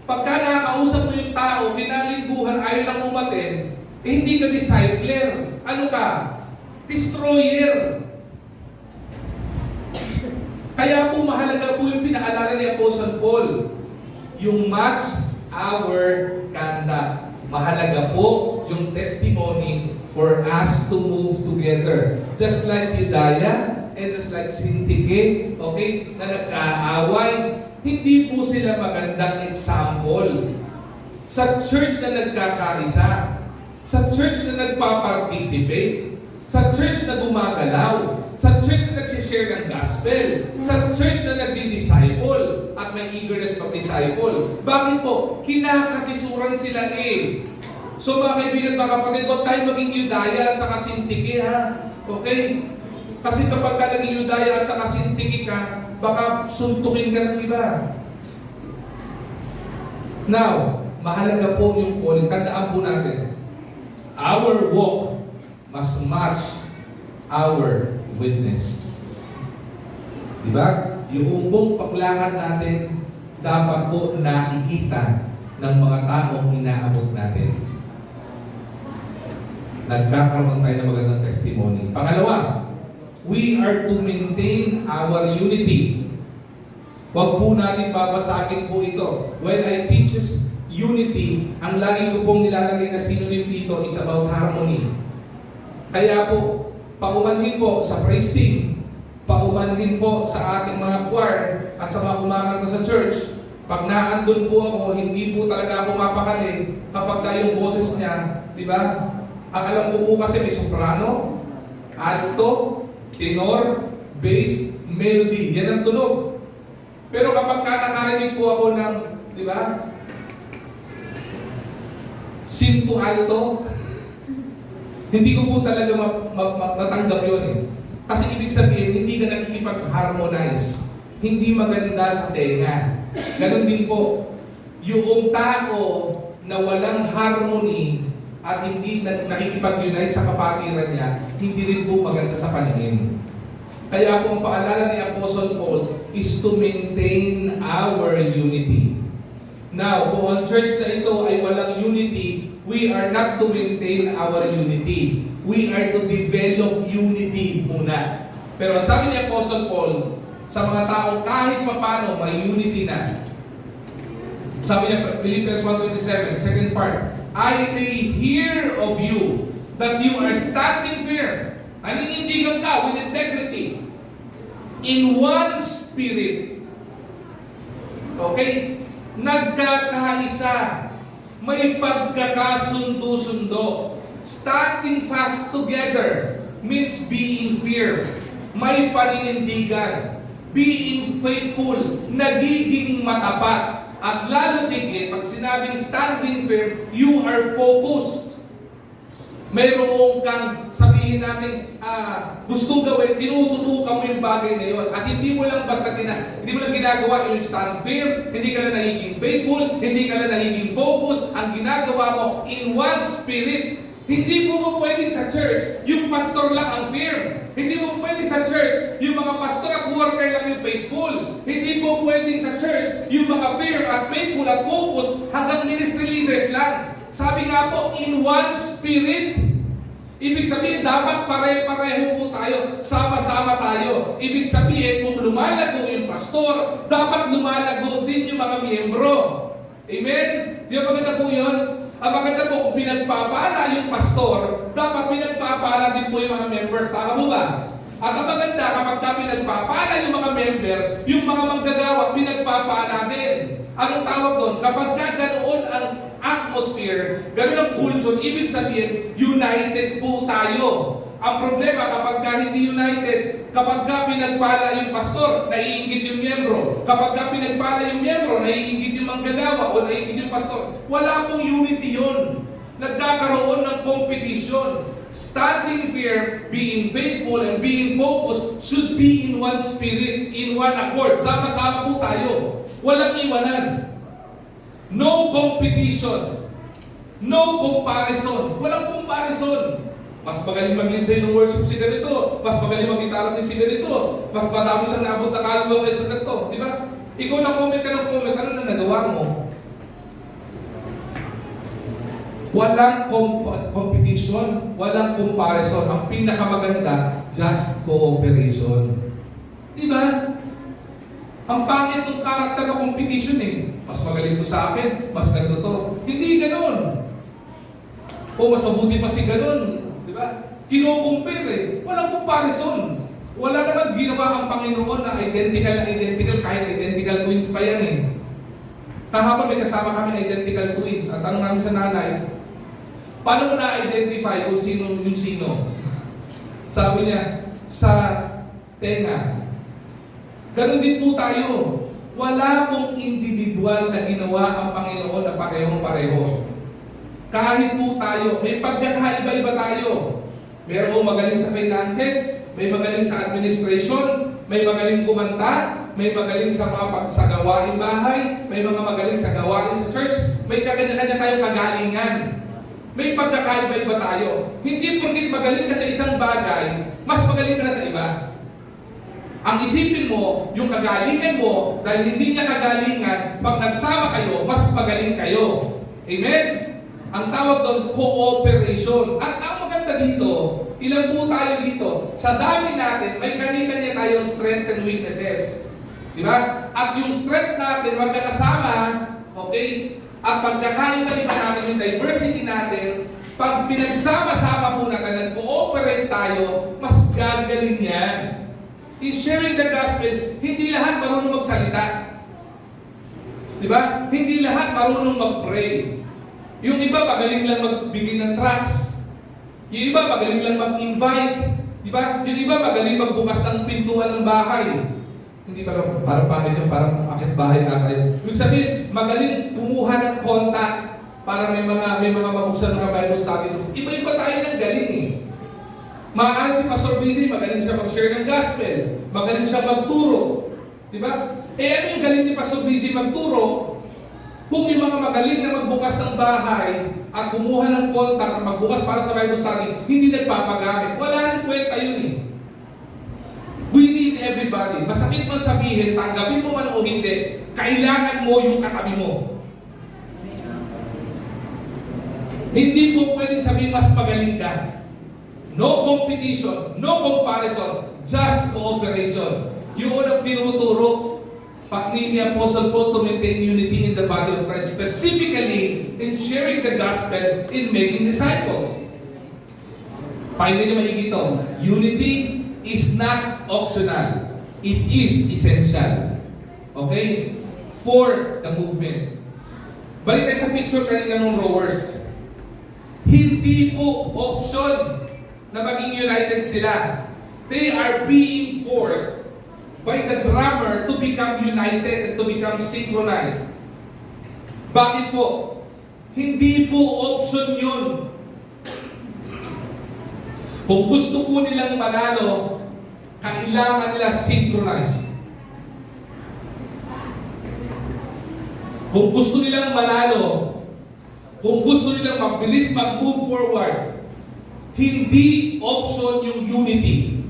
pagka nakakausap mo yung tao, kinaliguhan, ayaw lang umaten, eh hindi ka discipler. Ano ka? Destroyer. Kaya po mahalaga po yung pinaalala ni Apostle Paul, yung match our conduct. Mahalaga po yung testimony for us to move together. Just like Hidayah and just like Sintike, okay, na nag-aaway, hindi po sila magandang example. Sa church na nagkakaisa, sa church na nagpa-participate, sa church na gumagalaw, sa church na nag-share ng gospel, sa church na nagdi-disciple at may eagerness mag-disciple. Bakit po? Kinakatisuran sila eh. So mga kaibigan, mga kapatid, huwag tayo maging Yudaya at saka Sintike ha. Okay? Kasi kapag ka naging Yudaya at saka Sintike ka, baka suntukin ka ng iba. Now, mahalaga po yung calling. Tandaan po natin, our walk must match our witness. Diba? Yung buong paglakad natin, dapat po nakikita ng mga taong inaabot natin. Nagkakaroon tayo ng magandang testimony. Pangalawa, we are to maintain our unity. Huwag po natin babasagin po ito. When I teach unity, ang lagi ko pong nilalagay na synonym dito is about harmony. Kaya po, paumanhin po sa praise team, paumanhin po sa ating mga choir at sa mga kumakanta sa church. Pag naandun po ako, hindi po talaga ako mapakali kapag yung boses niya, di ba? Ang alam ko po kasi may soprano, alto, tenor, bass, melody. Yan ang tunog. Pero kapag nakarinig po ako ng, di ba? Sinto alto, hindi ko po talaga matanggap yun eh. Kasi ibig sabihin, hindi ka nakikipag-harmonize. Hindi maganda sa tenga. Ganon din po, yung tao na walang harmony at hindi nakikipag-unite sa kapatiran niya, hindi rin po maganda sa paningin. Kaya po ang paalala ni Apostle Paul is to maintain our unity. Now, kung ang church na ito ay walang unity, we are not to maintain our unity. We are to develop unity muna. Pero ang sabi ni Apostle Paul, sa mga tao kahit papano may unity na. Sabi niya, Philippians 1:27, second part, I may hear of you that you are standing firm. Naninindigan ka with integrity in one spirit. Okay? Nagkakaisa. May pagkakasundo-sundo. Standing fast together means being firm. May paninindigan. Being faithful. Nagiging matapat. At lalo tigit, pag sinabing standing firm, you are focused. Mayroong kang sabihin natin, gustong gawin, tinututukan mo yung bagay na yun. At hindi mo lang basta hindi mo lang ginagawa yung stand firm, hindi ka lang nagiging faithful, hindi ka lang nagiging focus. Ang ginagawa mo in one spirit. Hindi mo pwedeng sa church, yung pastor lang ang firm. Hindi mo pwedeng sa church, yung mga pastor at worker lang yung faithful. Hindi mo pwedeng sa church, yung mga firm at faithful at focus hanggang ministry leaders lang. Sabi nga po, in one spirit. Ibig sabihin, dapat pare-pareho po tayo, sama-sama tayo. Ibig sabihin, kung lumalago yung pastor, dapat lumalago din yung mga miyembro. Amen? Di ba maganda po yun? Ang maganda po, kung pinagpapala yung pastor, dapat pinagpapala din po yung mga members. Tama mo ba? At ang maganda, kapag ka pinagpapala yung mga member, yung mga manggagawa, pinagpapala din. Anong tawag doon? Kapag ka ganoon ang atmosphere, ganoon ang culture, ibig sabihin, united po tayo. Ang problema kapag ka hindi united, kapag ka pinagpala yung pastor, naiingit yung miyembro. Kapag ka pinagpala yung miyembro, naiingit yung manggagawa o naiingit yung pastor. Wala pong unity yun. Nagkakaroon ng competition. Standing firm, being faithful, and being focused should be in one spirit, in one accord. Sama-sama po tayo. Walang iwanan. No competition. No comparison. Walang comparison. Mas magaling mag-lead sa'yo ng worship si ganito. Mas magaling mag-gitara si ganito. Mas madami siyang naabot na kaluluwa kaysa ganito. Di ba? Ikaw na comment ka ng comment. Ano na nagawa mo? Walang competition. Walang comparison. Ang pinakamaganda, just cooperation. Di ba? Ang pangit ng karakter ng competition eh. Mas magaling to sa akin. Mas ganito to. Hindi ganun. O mas mabuti pa si ganun. Diba? Kino-compare eh. Walang comparison. Wala naman ginawa ang Panginoon na identical kahit identical twins pa yan eh. Kahapon may kasama kami identical twins. Ang tanong namin sa nanay, paano mo na-identify kung sino yung sino? Sabi niya, sa tenga. Ganon din po tayo. Wala pong individual na ginawa ang Panginoon na parehong-pareho. Kahit po tayo, may pagkakaiba-iba tayo. Merong magaling sa finances, may magaling sa administration, may magaling kumanta, may magaling sa mga sa gawain bahay, may mga magaling sa gawain sa church, may kanya-kanya tayong kagalingan. May pagkakaiba-iba tayo. Hindi porket magaling ka sa isang bagay, mas magaling ka na sa iba. Ang isipin mo, yung kagalingan mo, dahil hindi niya kagalingan, pag nagsama kayo, mas magaling kayo. Amen? Ang tawag doon, cooperation. At ang maganda dito, ilan po tayo dito? Sa dami natin, may kanya-kanya tayong strengths and weaknesses. Di ba? At yung strength natin, magkakasama, okay? At pagkakaiba-iba natin, yung diversity natin, pag pinagsama-sama po natin, nag-cooperate tayo, mas gagaling yan. In sharing the gospel, hindi lahat marunong magsalita. Di ba? Hindi lahat marunong mag-pray. Yung iba magaling lang magbigay ng tracts. Yung iba magaling lang mag-invite. Di ba? Yung iba magaling magbukas ng pintuan ng bahay. Hindi parang pangit yung parang akit bahay ata yun. Ibig sabihin, magaling kumuha ng contact para may mga mabuksan ng Bible study rooms. Iba-iba tayo ng galing eh. Maaari si Pastor BJ, magaling siya mag-share ng gospel. Magaling siya magturo. Di ba? Ano yung galing ni Pastor BJ magturo? Kung yung mga magaling na magbukas ng bahay at kumuha ng contact at magbukas para sa Bible study, hindi nagpapagamit. Wala nang kwenta yun eh. We need everybody. Masakit man sabihin, tanggapin mo man o hindi, kailangan mo yung katabi mo. Hindi po pwedeng sabihin mas magaling ka. No competition, no comparison, just cooperation. Yung unang tinuturo ni Apostle Paul to maintain unity in the body of Christ, specifically in sharing the gospel, in making disciples. Pakinggan niyo maigi ito. Unity is not optional. It is essential. Okay? For the movement. Balik tayo sa picture kanina ng rowers. Hindi po option na maging united sila. They are being forced by the drummer to become united and to become synchronized. Bakit po? Hindi po option yun. Kung gusto po nilang manalo, kailangan nila synchronize. Kung gusto nilang manalo, kung gusto nilang mabilis mag-move forward, hindi option yung unity.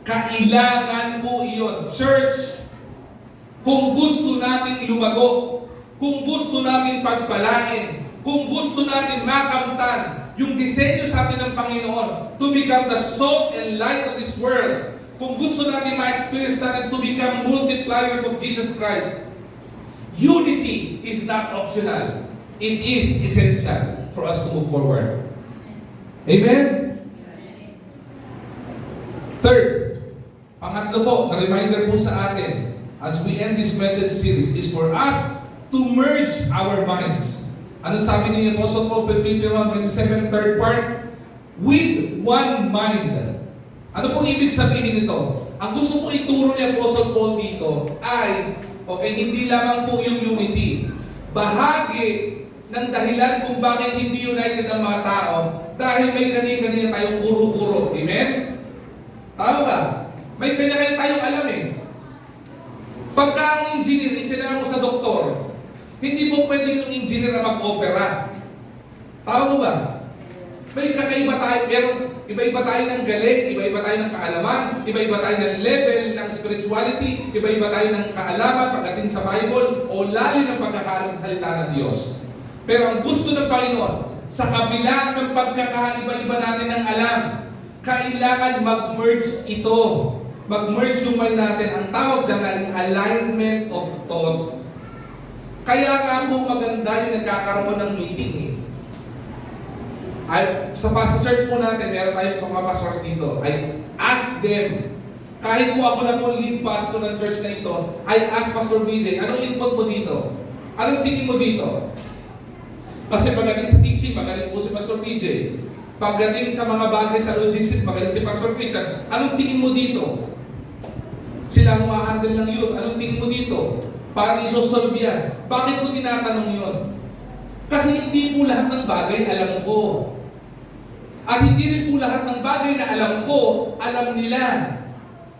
Kailangan po iyon. Church, kung gusto natin lumago, kung gusto natin pagpalain, kung gusto natin makamtan yung disenyo sa atin ng Panginoon to become the salt and light of this world, kung gusto natin ma-experience natin to become multipliers of Jesus Christ, unity is not optional. It is essential for us to move forward. Amen? Third, pangatlo po, na reminder po sa atin as we end this message series is for us to merge our minds. Ano sabi ni Apostle Paul, Philippians 1:27, third part? With one mind. Ano pong ibig sabihin nito? Ang gusto ko ituro ni Apostle Paul dito ay, okay, hindi lamang po yung unity. Bahagi ng dahilan kung bakit hindi united ang mga tao dahil may kani-kanina tayong kuro-kuro. Amen? Tama ba? May kanya-kanya tayong alam eh. Pagka ang engineer, isinara mo sa doktor, hindi po pwede yung engineer na mag-opera. Tama mo ba? May kakaiba tayo, iba-iba tayo ng galing, iba-iba tayo ng kaalaman, iba-iba tayo ng level ng spirituality, iba-iba tayo ng kaalaman pagdating sa Bible o lalim ng pagkakaalam sa salita ng Diyos. Pero ang gusto ng Panginoon, sa kabila ng pagkakaiba-iba natin ng alam, kailangan mag-merge ito. Mag-merge yung mind natin. Ang tawag dyan ay alignment of thought. Kaya nga po maganda yung nagkakaroon ng meeting eh. Sa church po natin, meron tayong mga pastors dito. I ask them, kahit po ako na po lead pastor ng church na ito, I ask Pastor BJ, anong input mo dito? Anong tingin mo dito? Kasi pagdating sa teaching, magaling po si Pastor BJ. Pagdating sa mga bagay sa logistics, magaling si Pastor Christian. Anong tingin mo dito? Sila ang ma-handle ng youth. Anong tingin mo dito? Para isosolve yan. Bakit ko tinatanong yun? Kasi hindi po lahat ng bagay alam ko. At hindi rin po lahat ng bagay na alam ko, alam nila.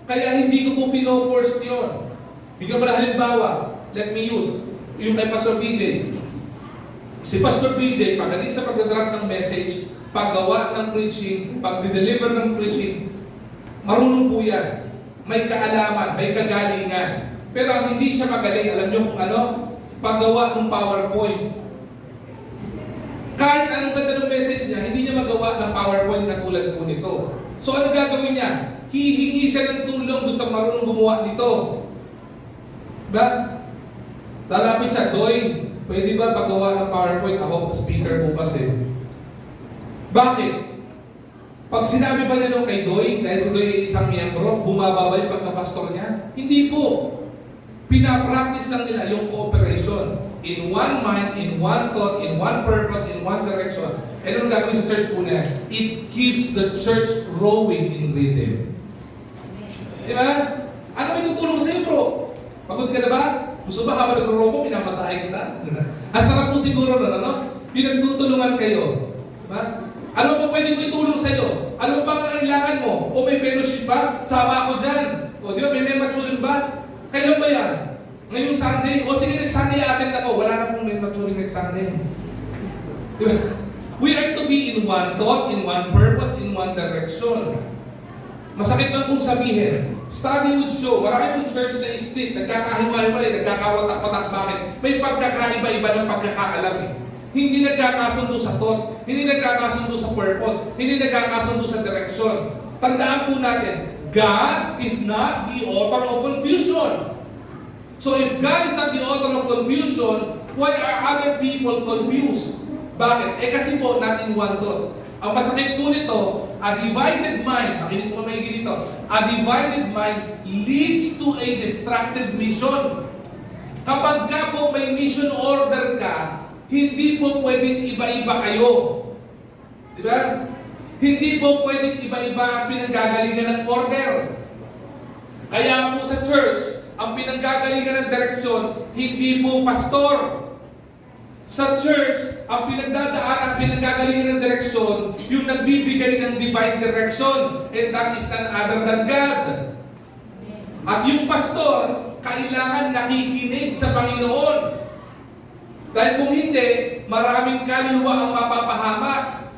Kaya hindi ko po fino-force yun. Bigyan ko na halimbawa, let me use, yung kay Pastor BJ. Si Pastor BJ, pagdating sa pagdadraft ng message, paggawa ng preaching, pag-deliver ng preaching, marunong po yan. May kaalaman, may kagalingan. Pero ang hindi siya magaling, alam niyo kung ano? Paggawa ng PowerPoint. Kahit anong ganda ng message niya, hindi niya magawa ng PowerPoint katulad po nito. So ano gagawin niya? Hihingi siya ng tulong doon sa marunong gumawa nito. Diba? Lalapit siya, Doy, pwede ba paggawa ng PowerPoint? Ako, speaker po kasi. Bakit? Pag sinabi ba niya nung kay Doy, dahil si Doy ay isang miyembro, bumaba ba yung pagkapastor niya? Hindi po. Pinapractice lang nila yung cooperation. In one mind, in one thought, in one purpose, in one direction. And ano gagawin sa church po na yan? It keeps the church rowing in rhythm. Diba? Ano may tutulong sa iyo, bro? Pagod ka na ba? Gusto ba habang nag-row ko, minapasahe kita? Ang sarap po siguro na, ano? Yung nagtutulungan kayo. Diba? Ano pa pwede ko itulong sa iyo? Ano pa ang kailangan mo? O may fellowship ba? Sama ako dyan. O di ba, may member children ba? Kailan ba yan? Ngayong Sunday? O sige, next Sunday attend ako. Wala na pong member children next Sunday. Diba? We are to be in one thought, in one purpose, in one direction. Masakit man pong sabihin. Study would show, marami pong church na split, nagkakahiwa-hiwalay, nagkakawatak-watak. Bakit? May pagkakaiba-iba ng pagkakaalam eh. Hindi nagkakasundo sa thought, hindi nagkakasundo sa purpose, hindi nagkakasundo sa direction. Tandaan po natin, God is not the author of confusion. So if God is not the author of confusion, why are other people confused? Bakit? Kasi po natin one thought. Ang masakit po nito, a divided mind, makinig po maigi dito, a divided mind leads to a distracted mission. Kapag ka po may mission order ka, hindi po pwedeng iba-iba kayo. Diba? Hindi po pwedeng iba-iba ang pinanggagalingan ng order. Kaya po sa church, ang pinanggagalingan ng direksyon, hindi po pastor. Sa church, ang pinagdadaan, ang pinanggagalingan ng direksyon, yung nagbibigay ng divine direction, and that is none other than God. At yung pastor, kailangan nakikinig sa Panginoon. Dahil kung hindi, maraming kaluluwa ang mapapahamak.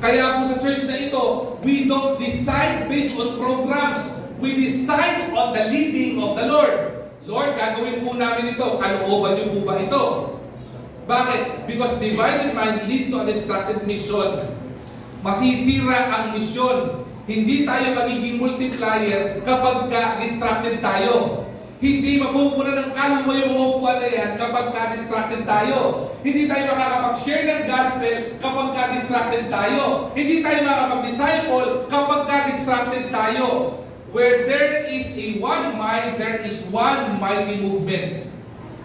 Kaya po sa church na ito, we don't decide based on programs. We decide on the leading of the Lord. Lord, gagawin po namin ito. Kalooban niyo po ba ito? Bakit? Because divided mind leads to a distracted mission. Masisira ang mission. Hindi tayo magiging multiplier kapag distracted tayo. Hindi mapupunan ng kaluluwa yung mga upuan na yan kapag distracted tayo. Hindi tayo makakapag-share ng gospel kapag distracted tayo. Hindi tayo makakapag-disciple kapag distracted tayo. Where there is a one mind, there is one mighty movement.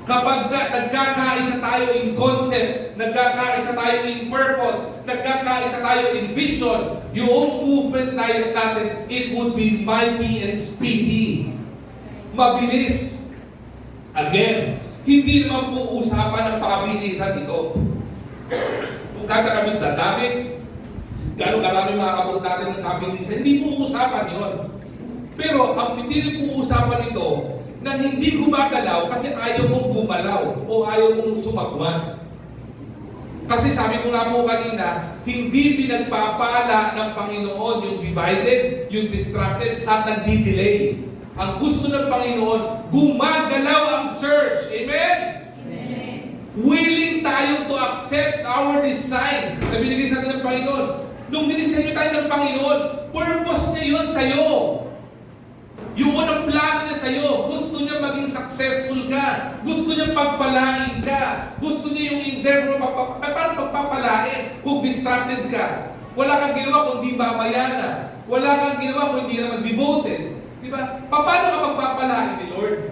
Kapag nagkakaisa tayo in concept, nagkakaisa tayo in purpose, nagkakaisa tayo in vision, yung movement natin, it would be mighty and speedy. Mabilis. Again, hindi naman po usapan ng pakabilisan ito. Kung kakabis na dami, gano'ng karami makakabot natin ng kabilisan, hindi po usapan yon. Pero ang hindi rin po usapan ito, na hindi gumagalaw kasi ayaw mong gumalaw o ayaw mong sumagwan. Kasi sabi ko nga po kanina, hindi pinagpapala ng Panginoon yung divided, yung distracted at nagdi-delay. Ang gusto ng Panginoon, gumagalaw ang church. Amen? Amen. Willing tayong to accept our design na binigay sa atin ng Panginoon. Nung dinisenyo tayo ng Panginoon, purpose niya yun sa'yo. Yung unang plano niya sa'yo, gusto niya maging successful ka. Gusto niya pagpalain ka. Gusto niya yung endeavor, paano pagpapalain kung distracted ka? Wala kang ginawa kung di babayana. Wala kang ginawa kung hindi naman devoted. Diba? Paano ka pagpapalain ni Lord?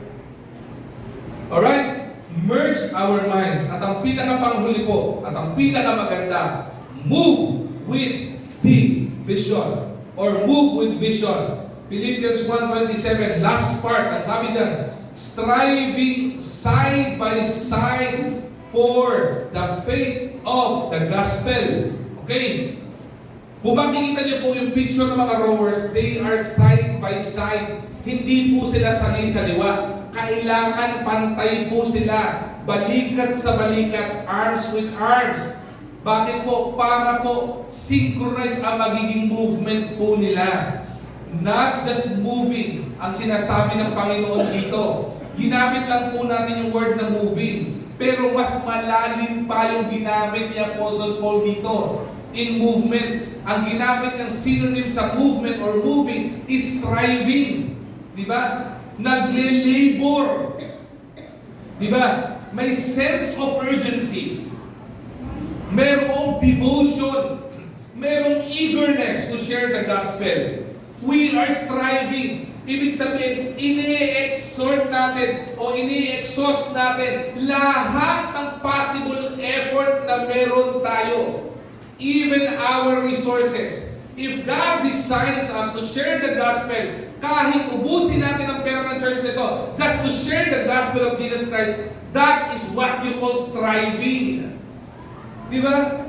Alright? Merge our minds. At ang pinakapanghuli po, at ang pinakamaganda, move with the vision. Or move with vision. Philippians 1:27, last part, ang sabi diyan, striving side by side for the faith of the gospel. Okay? Kung makikita niyo po yung picture ng mga rowers, they are side by side. Hindi po sila sali-saliwa. Kailangan pantay po sila. Balikat sa balikat, arms with arms. Bakit po? Para po synchronize ang magiging movement po nila. Not just moving ang sinasabi ng Panginoon dito. Ginamit lang po natin yung word na moving. Pero mas malalim pa yung ginamit ni Apostle Paul dito. In movement, ang ginamit ng synonym sa movement or moving is striving. Di ba? Nagle-labor. Di ba? May sense of urgency. Merong devotion. Merong eagerness to share the gospel. We are striving. Ibig sabihin, ini-exhort natin o ini-exhaust natin lahat ng possible effort na meron tayo. Even our resources. If God designs us to share the gospel, kahit ubusin natin ang pera ng church nito, just to share the gospel of Jesus Christ, that is what you call striving. Di ba?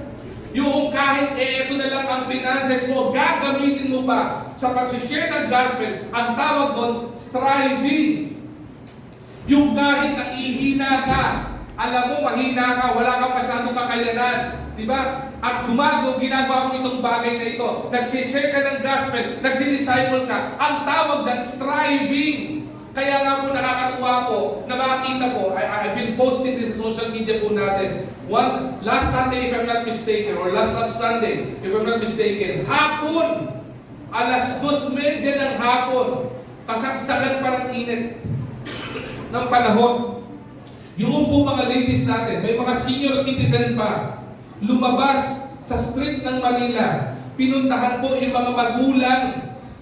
Yung kahit ito na lang ang finances mo, gagamitin mo pa sa pag-share ng gospel, ang tawag doon, striving. Yung kahit nahihina ka, alam mo, mahina ka, wala kang masyadong kakayanan, di ba? At ginagawa mo itong bagay na ito, nag-share ka ng gospel, nagdi-disciple ka, ang tawag dyan, striving. Kaya nga po nakakatuwa po na makakita po, I've been posting this sa social media po natin. Last Sunday, if I'm not mistaken, or last Sunday, if I'm not mistaken, hapon, alas 2:30 ng hapon, kasagsagan pa ng init ng panahon. Yung po mga ladies natin, may mga senior citizen pa, lumabas sa street ng Manila, pinuntahan po yung mga magulang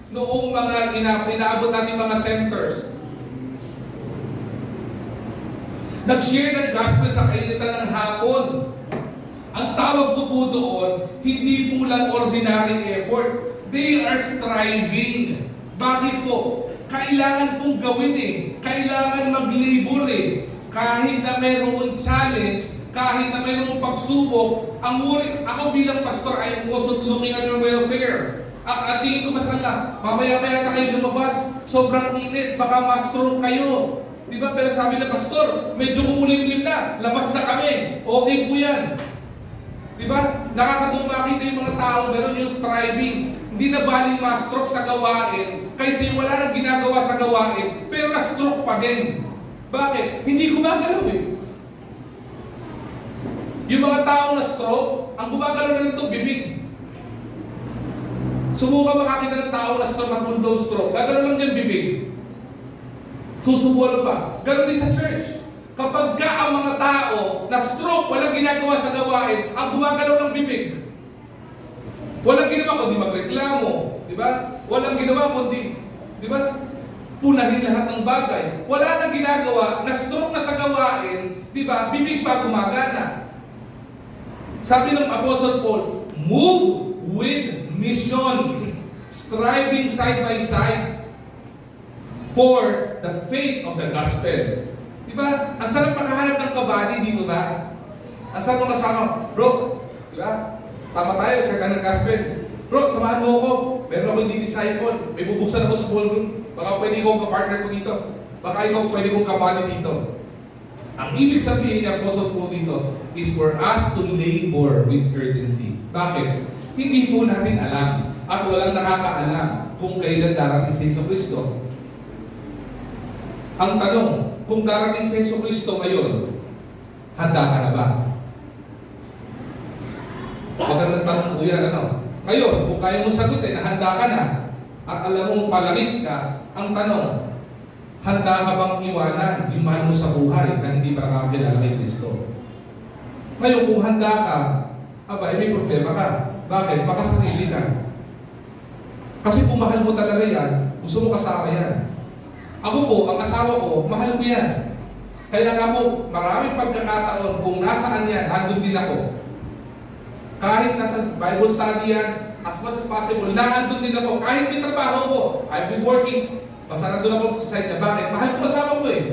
noong mga inaabot natin mga centers. Nag-share ng gospel sa kainitan ng hapon. Ang tawag ko po doon, hindi po lang ordinary effort. They are striving. Bakit po? Kailangan pong gawin eh. Kailangan mag-labor eh. Kahit na mayroong challenge, kahit na mayroong pagsubok, ako bilang pastor, I am also looking at your welfare. At tingin ko mas mamaya-maya na kayo lumabas, sobrang init, baka ma-stroke kayo. Diba? Pero sabi ng pastor, medyo kumulimlim na, labas na kami, okay po yan. Diba? Nakakatuwa makita yung mga taong gano'n yung striving. Hindi na baling ma-stroke sa gawain, kaysa wala nang ginagawa sa gawain, pero na-stroke pa din. Bakit? Hindi gumagalaw eh. Yung mga taong na-stroke, ang gumagalaw na nito, bibig. Subukan makakita ng taong na-stroke na full-blown stroke, gagalaw lang dyan bibig. Susubukan pa. Ganon din sa church. Kapag ang mga tao na stroke, walang ginagawa sa gawain, ang gumagalaw ng bibig. Walang ginawa kundi magreklamo. Di ba? Walang ginawa kundi, di ba? Punahin lahat ng bagay. Wala nang ginagawa, na stroke na sa gawain, di ba? Bibig pa gumagana. Sabi ng Apostle Paul, move with mission. Striving side by side for the faith of the gospel. Diba? Ang sarap makahanap ng kabady, di ba? Ang sarap mo kasama, bro, diba? Sama tayo, share ka ng gospel. Bro, samahan mo ako. Meron ako di-disciple. May bubuksan ako small room. Baka pwede kong kapartner ko dito. Baka ikaw pwede kong kabady dito. Ang ibig sabihin ni Apostle Paul dito is for us to labor with urgency. Bakit? Hindi po natin alam at walang nakakaalam kung kailan darating si Jesucristo. Ang tanong, kung darating si Jesucristo ngayon, handa ka na ba? Magandang tanong po yan, ano? Ngayon, kung kaya mo sagutin na handa ka na at alam mong palagit ka, ang tanong, handa ka bang iwanan yung mahal mo sa buhay na hindi pa nakakilala kay Kristo? Ngayon, kung handa ka, abay, may problema ka. Bakit? Baka sarili ka. Kasi kung mahal mo talaga yan, gusto mo kasama yan. Ako po, ang asawa ko, mahal ko yan. Kaya nga po, maraming pagkakataon, kung nasaan yan, handun din ako. Kahit nasa Bible study yan, as much as possible, naandun din ako. Kahit may trabaho ko, I've been working, basta nandun ako sa side niya. Bakit? Mahal ko kasama ko eh.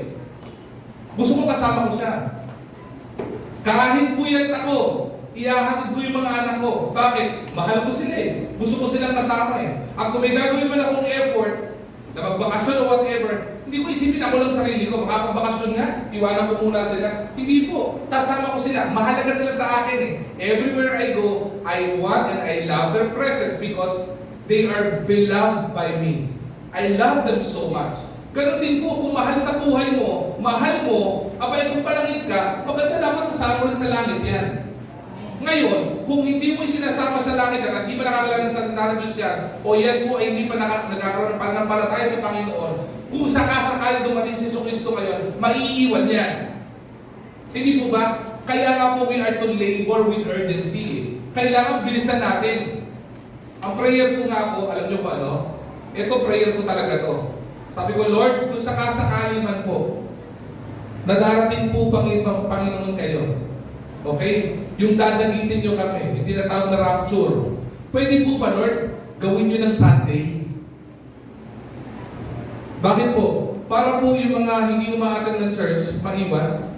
Gusto ko kasama ko siya. Kahit puyat ako, iyahatid ko yung mga anak ko. Bakit? Mahal ko sila eh. Gusto ko silang kasama eh. At kung may gagawin man akong effort, na magbakasyon o whatever, hindi ko isipin ako lang sarili ko, makapabakasyon nga, iwanan ko muna sila. Hindi po, kasama ko sila, mahalaga sila sa akin eh. Everywhere I go, I want and I love their presence because they are beloved by me. I love them so much. Ganon din po, kung mahal sa buhay mo, mahal mo, abay kung palangit ka, maganda dapat kasama rin sa langit yan. Ngayon, kung hindi mo sinasama sa langit at hindi pa nakakilala ng salita ng Diyos yan, o yan po ay hindi pa nagkakaroon ng pananampalataya sa Panginoon, kung sakasakali dumating si Jesucristo ngayon, maiiwan yan. Hindi po ba? Kaya nga po we are to labor with urgency. Kailangan bilisan natin. Ang prayer ko nga po, alam nyo ko ano? Ito prayer ko talaga to. Sabi ko, Lord, kung sakasakali man po, na darating po Panginoon kayo, okay? Yung dadagitin nyo kami, yung tinatawag na rapture. Pwede po ba, Lord, gawin nyo ng Sunday? Bakit po? Para po yung mga hindi umaattend ng church, maiwan.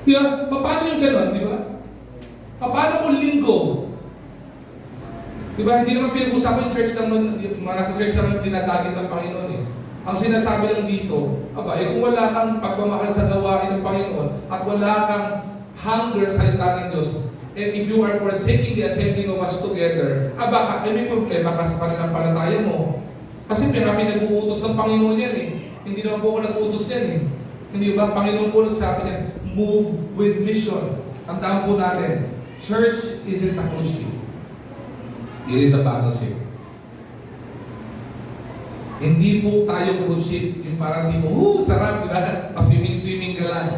Di ba? Paano yung gano'n, di ba? Paano kung linggo? Di ba? Hindi naman pinag-usapan yung church ng mga nasa church naman dinadagin ng Panginoon eh. Ang sinasabi lang dito, kung wala kang pagmamahal sa gawain ng Panginoon at wala kang hunger sa salita ng Diyos, and if you are forsaking the assembling of us together, may problema ka sa pananampalataya mo. Kasi kami nag-uutos ng Panginoon yan eh. Hindi naman po ako nag-uutos yan eh. Hindi ba? Panginoon po nagsabi niya, move with mission. Tandaan po natin, church isn't a cruise ship. It is a battleship. Hindi po tayo cruise ship, yung parang di mo, sarap, di ba? Swimming ka lang.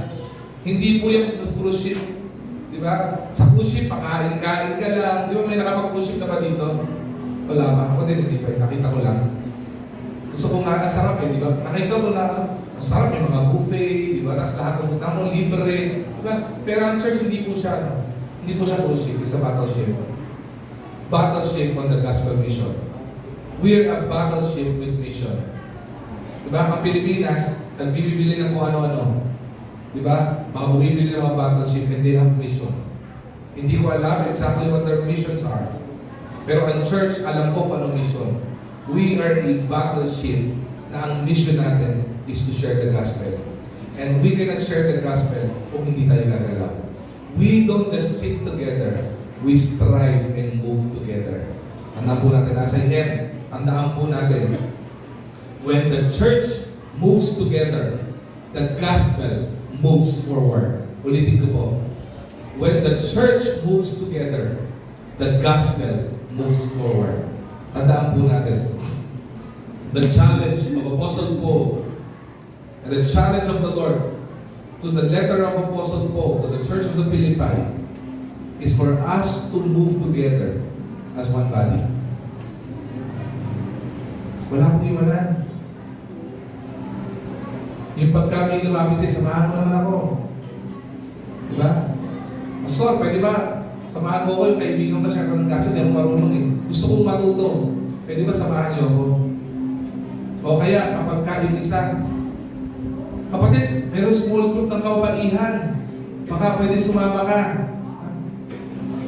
Hindi po yung cruise ship. Di ba? Sa cruise ship, pakain-kain ka lang. Di ba may nakapag-cruise ship na ba dito? Wala ba? Ako din, hindi pa. Nakita ko lang. Gusto ko nga, sarap eh, di ba? Nakita ko na, sarap yung mga buffet, di ba? Tapos lahat ng utang mo, libre. Di ba? Pero ang church, hindi po siya cruise ship. It's a battleship. Battleship on the gospel mission. We are a battleship with mission. Diba? Ang Pilipinas, nagbibili ng kung ano-ano. Diba? Mga bumibili ng mga battleship and they have mission. Hindi ko alam exactly what their missions are. Pero ang church, alam ko kung anong mission. We are a battleship na ang mission natin is to share the gospel. And we cannot share the gospel kung hindi tayo gagalaw. We don't just sit together. We strive and move together. Tandaan po natin, nasa end, tandaan po natin, when the church moves together, the gospel moves forward. Ulitin ko po. When the church moves together, the gospel moves forward. Tandaan po natin, the challenge of Apostle Paul and the challenge of the Lord to the letter of Apostle Paul to the church of the Philippi is for us to move together as one body. Wala akong iwanan. Yung pagka may lumapit sa'yo, samahan mo naman ako. Diba? Pastor, pwede ba? Samahan mo ko yung kaibigan ko siya ng gaso, hindi ako marunong eh. Gusto kong matuto. Pwede ba samahan niyo ako? O kaya, kapag ka yung isa, kapatid, meron small group ng kababaihan. Baka pwede sumama ka.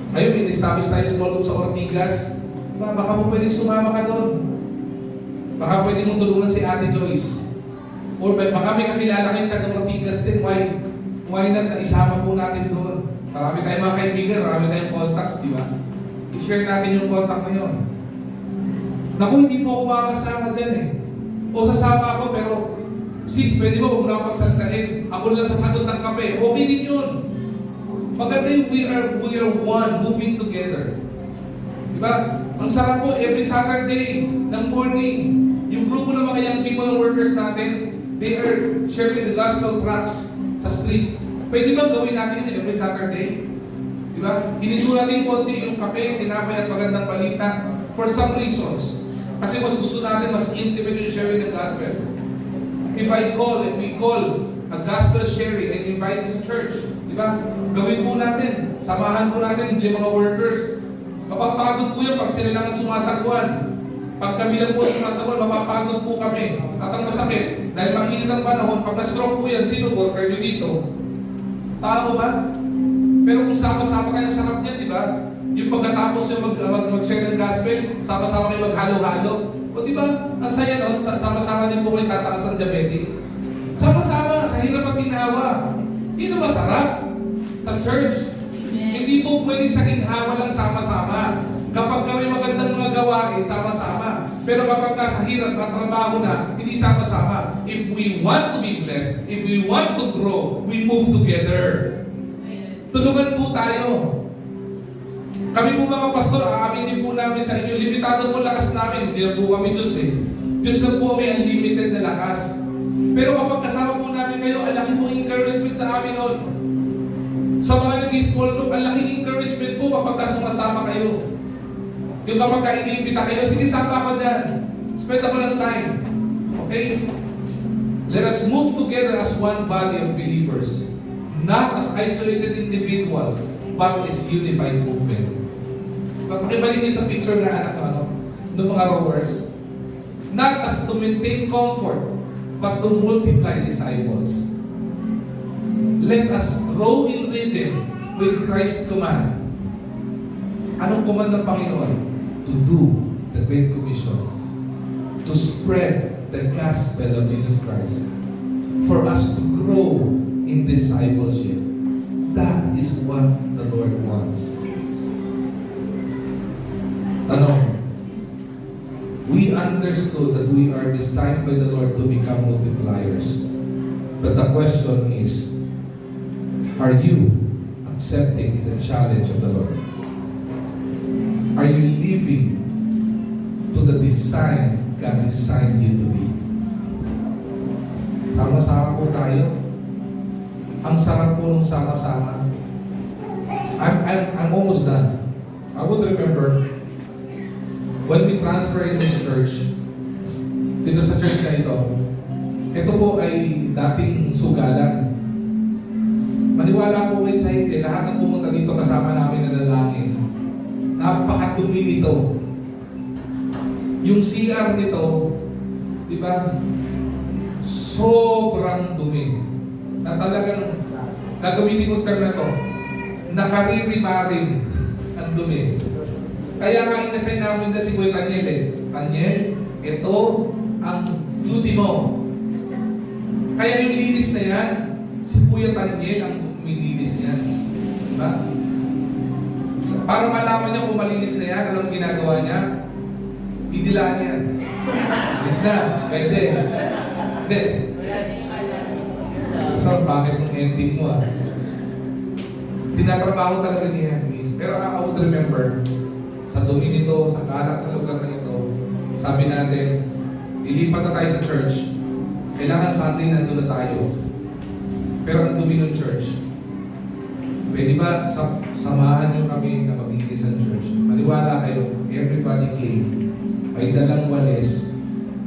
Ngayon, in-establish tayo small group sa Ortigas. Diba? Baka mo pwede sumama ka doon. Baka pwede mong tulungan si Ate Joyce. Or baka may kakilala kayong taga-Ortigas din. Why not na isama po natin doon? Marami tayong mga kaibigan, marami tayong contacts, di ba? I-share natin yung contact na yun. Naku, hindi po ako makakasama dyan eh. O sasama ako pero, sis, pwede ba huwag mo na pagsaltain? Ako lang sasagot ng kape. Okay din yun. Maganda yung we are one, moving together. Diba? Ang sarap po, every Saturday ng morning, yung grupo ng mga young people workers natin, they are sharing the gospel tracts sa street. Pwede ba gawin natin yun every Saturday? Diba? Hinito natin konti yung kape, tinapay at magandang balita for some reasons. Kasi mas gusto natin, mas intimate yung sharing the gospel. If we call a gospel sharing and invite this church, diba? Gawin po natin. Samahan po natin yung mga workers. Mapapagod po yun pag sila lang ang sumasagwan. Pag kami lang po sumasagwan, mapapagod po kami. At ang masakit, dahil mainit ang panahon, pag na-stroke po yan, sino worker nyo dito? Tama ba? Pero kung sama-sama kayo, sarap niyan, di ba? Yung pagkatapos yung mag-share ng gospel, sama-sama kayo maghalo-halo. O di ba? Ang saya, no? Sama-sama din po kayo tataas ng diabetes. Sama-sama, sa hirap at ginawa. Yun ang masarap sa church. Hindi po pwedeng sa ginhawa lang sama-sama. Kapag kami magandang mga gawain, sama-sama. Pero kapag ka sa hirap at trabaho na, hindi sama-sama. If we want to be blessed, if we want to grow, we move together. Tulungan po tayo. Kami po mga pastor, aaminin po namin sa inyo, limitado po lakas namin. Hindi na po kami Diyos eh. Diyos na po may unlimited na lakas. Pero kapag kasama po namin kayo, ang laki po encouragement sa amin noon. Sa mga nag-small group, ang laki encouragement po kapag sumasama kayo. Yung kapag iniimbita kayo, sige, sama ako dyan. Spend ako ng time. Okay? Let us move together as one body of believers, not as isolated individuals, but as unified movement. Pakibalik niyo sa picture na anak ng mga rowers. Not as to maintain comfort, but to multiply disciples. Let us row in rhythm with Christ's command. Anong command ng Panginoon? To do the Great Commission. To spread the gospel of Jesus Christ. For us to grow in discipleship. That is what the Lord wants. Tanong, we understood that we are designed by the Lord to become multipliers. But the question is, are you accepting the challenge of the Lord? Are you living to the design God designed you to be? Sama-sama po tayo. Ang sarap po nung sama-sama. I'm almost done. I would remember when we transfer in this church, dito sa church na ito po ay dating sugalan. Maniwala po kayo sa hindi, lahat ng pumunta dito kasama namin na lalangin. Napakadumi nito. Yung CR nito, di ba? Sobrang dumi. Na talagang gagamitin ko term na to, nakaririmarin ang dumi. Kaya nga inasay namin na si Kuya Tanyel Tanyel, ito ang duty mo. Kaya yung linis na yan, si Kuya Tanyel ang umilinis yan. Diba? Para malaman niya kung malinis na yan, anong ginagawa niya? Didilaan yan. Linis na, pwede. Hindi. So, bakit yung ending mo Tinatrabaho talaga niya. Pero I would remember, sa dumi nito, sa kalat sa lugar na ito, sabi natin, ilipat na tayo sa church. Kailangan Sunday nandun na tayo. Pero ang dumi ng church. Pwede ba samahan nyo kami na maglinis sa church? Maniwala kayo, everybody came. May dalang walis,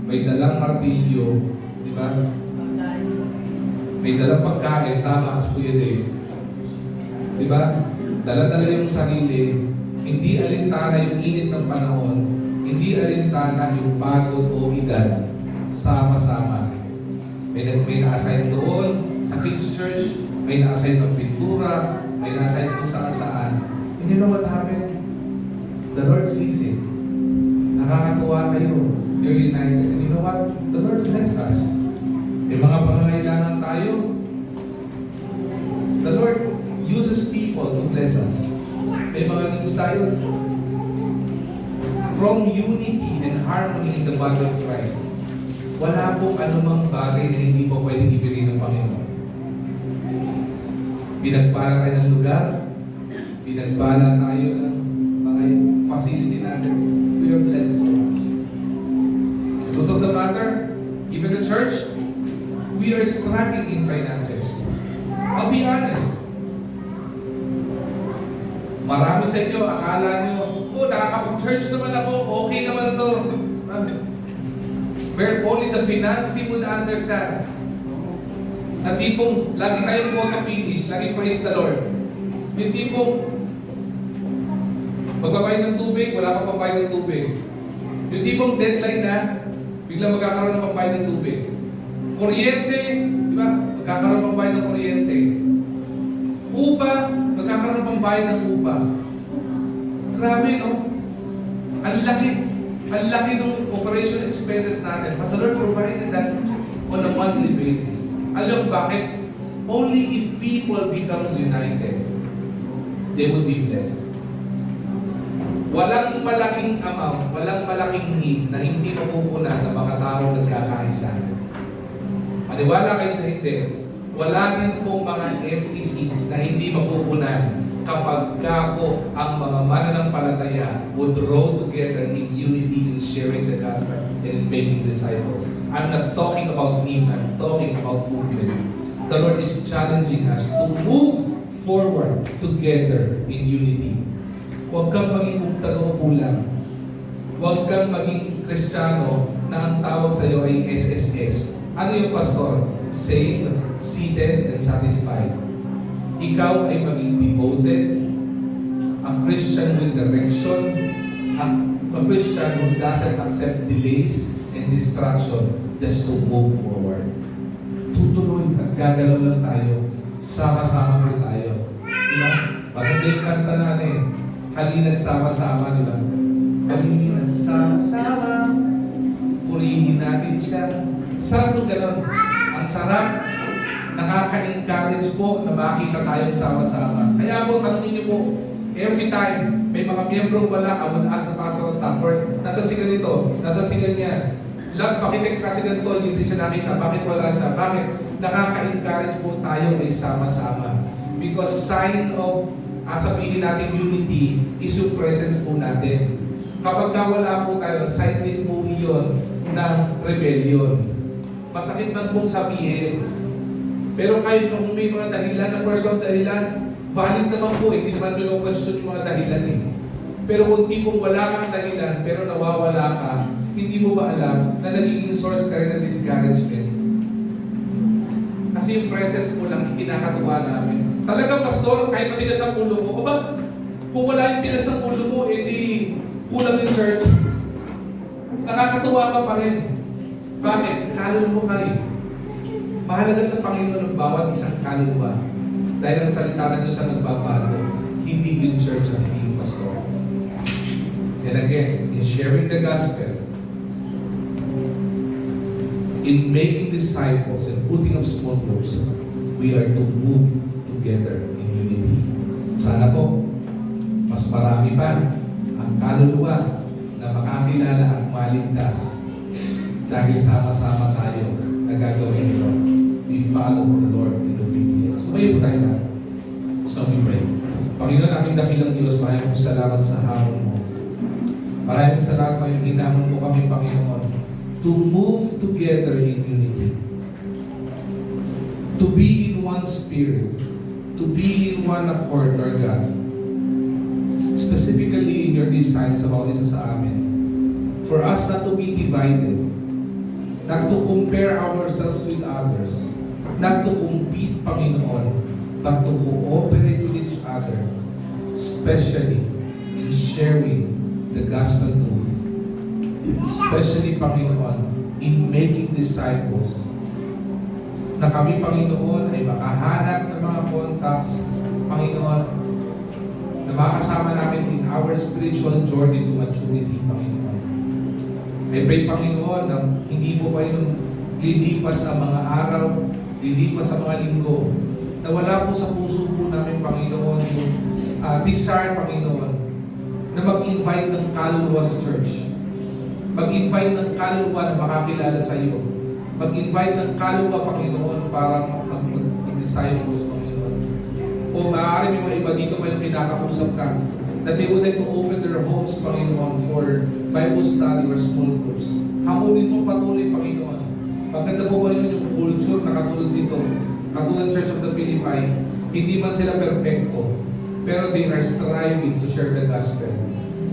may dalang martilyo, di ba? May dalang pagkain, tama as Kuya Dave. Di ba? Dala-dala yung sarili. Hindi alintana yung init ng panahon. Hindi alintana yung pagod o edad. Sama-sama. May na-assign doon sa King's Church. May na-assign ng pintura. May na-assign kung saan-saan. And you know what happened? The Lord sees it. Nakakatuwa kayo. You're united. And you know what? The Lord blessed us. May mga pangangailangan tayo. The Lord uses people to bless us. May mga needs tayo. From unity and harmony in the body of Christ, wala pong anumang bagay na hindi po pwedeng ibigay ng Panginoon. Pinagpala tayo ng lugar, pinagpala tayo ng mga facility natin. We are blessed so much. Truth of the matter, even the church, we are struggling in finances. I'll be honest. Marami sa inyo, akala nyo, nakakapag-church naman ako, okay naman to. Where only the finance team would understand. Na tipong, lagi tayong photo finish, lagi praise the Lord. Yung tipong, magbabayad ng tubig, wala pa pambayad ng tubig. Yung tipong deadline na, biglang magkakaroon ng pambayad ng tubig. Kuryente, di ba? Magkakaroon ng pambayad ng kuryente. Upa, magkakaroon ng pambayad ng upa. Grabe, no? Ang laki ng operation expenses natin. But the Lord provided that on a monthly basis. Alam bakit? Only if people becomes united, they will be blessed. Walang malaking amount, walang malaking need na hindi mapupunan ng mga taong nagkakaisa. Maniwala kayo sa hindi. Wala din pong mga empty seats na hindi mapupunan kapag po ang mga mananampalataya would row together in unity in sharing the gospel and making disciples. I'm not talking about needs, I'm talking about movement. The Lord is challenging us to move forward together in unity. Huwag kang maging tagaukulang. Huwag kang maging Kristiyano na ang tawag sa sa iyo ay SSS. Ano yung pastor? Saved, seated, and satisfied. Ikaw ay maging devoted, a Christian with direction, a Christian who doesn't accept delays and distraction just to move forward. Tutuloy at gagalaw lang tayo. Sama-sama rin tayo. Diba? Maganda yung kanta natin. Halina't sama-sama, di ba? Halina't sama-sama. Purihin natin siya. Sarap nung gano'n. Ang sarap. Nakaka-encourage po na makita tayong sama-sama. Kaya po, tanongin niyo po, every time may mga miyembrong wala, I would ask the pastoral staff, nasa siga nito, nasa siga niya. Lord, pakitext kasi ganito, hindi siya nakita. Bakit wala siya? Bakit? Nakaka-encourage po tayo ay sama-sama. Because sign of, sabihin natin unity, is yung presence po natin. Kapag wala po tayo, sign din po iyon ng rebellion. Masakit man pong sabihin. Pero kahit kung may mga dahilan, na personal dahilan, valid naman po, hindi naman question yung mga dahilan eh. Pero kung di pong wala kang dahilan, pero nawawala ka, hindi mo ba alam na nagiging source ka rin ng discouragement? Kasi yung presence mo lang, kinakatuwa namin. Talaga, pastor, kahit matigas ang ulo mo, o ba, kung wala yung tigas ang ulo mo, edi kulang yung church. Nakakatuwa ka pa rin. Bakit? Kaluluwa ka eh. Mahalaga sa Panginoon ang bawat isang kaluluwa. Dahil ang salita ng Diyos ang nagbabago, hindi yung church at hindi yung pastor. And again, in sharing the gospel, in making disciples and putting up small groups, we are to move together in unity. Sana po, mas marami pa ang kaluluwa na makakilala at maligtas dahil sama-sama tayo na gagawin ito. We follow the Lord in obedience. Tumayo po tayo na. So we pray. Panginoon, aming dakilang Diyos, maraming salamat sa hamon mo. Maraming salamat po yung hinamon mo kami, Panginoon, to move together in unity. To be in one spirit. To be in one accord, Lord God. Specifically in your designs about this sa amin. For us not to be divided. Not to compare ourselves with others. Not to compete, Panginoon, but to cooperate with each other, especially in sharing the gospel truth. Especially, Panginoon, in making disciples. Na kami, Panginoon, ay makahanap ng mga contacts, Panginoon, na makasama namin in our spiritual journey to maturity, Panginoon. I pray, Panginoon, na hindi po kayo lilipas sa mga araw, lilipas sa mga linggo, na wala po sa puso po namin, Panginoon, yung desire, Panginoon, na mag-invite ng kaluluwa sa church. Mag-invite ng kaluluwa na makakilala sa iyo. Mag-invite ng kaluluwa, Panginoon, para mag-disciples, Panginoon. O maaari may mga iba dito pa yung pinakausap ka, that they would like to open their homes, Panginoon, for Bible study or small groups. Hamunin mo patuloy, Panginoon. Maganda po ba yun yung culture na katulad dito, katulad Church of the Philippines, hindi man sila perfecto, pero they are striving to share the gospel.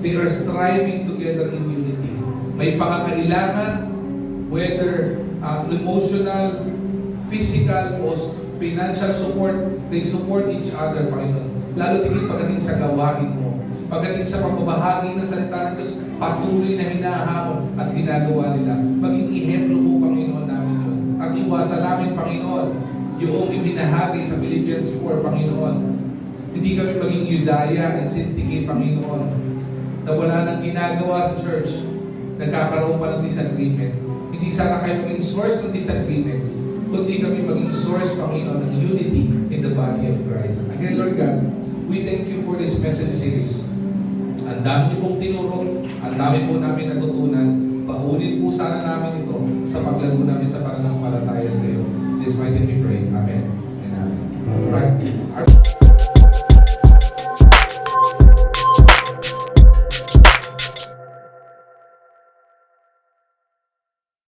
They are striving together in unity. May pangangailangan, whether emotional, physical, o financial support, they support each other, Panginoon. Lalo tigit pagdating sa gawain mo. Pagdating sa pagbabahagi ng salita ng Diyos, patuloy na hinahamon at ginagawa nila. Maging ihemplo po, Panginoon, namin yun. At iwasan namin, Panginoon, yung ibinahagi sa Philippians 4, Panginoon. Hindi kami maging Yudaya and Sintike, Panginoon, na wala nang ginagawa sa church, nagkakaroon pa ng disagreement. Hindi sana kayo maging source ng disagreements, kundi kami maging source, Panginoon, ng unity in the body of Christ. Again, Lord God, we thank you for this message series. Ang dami niyo pong tinuro, ang dami po namin natutunan. Paunin po sana namin ito sa paglago namin sa pananampalataya sa iyo. This mighty we pray. Amen and amen. Alright.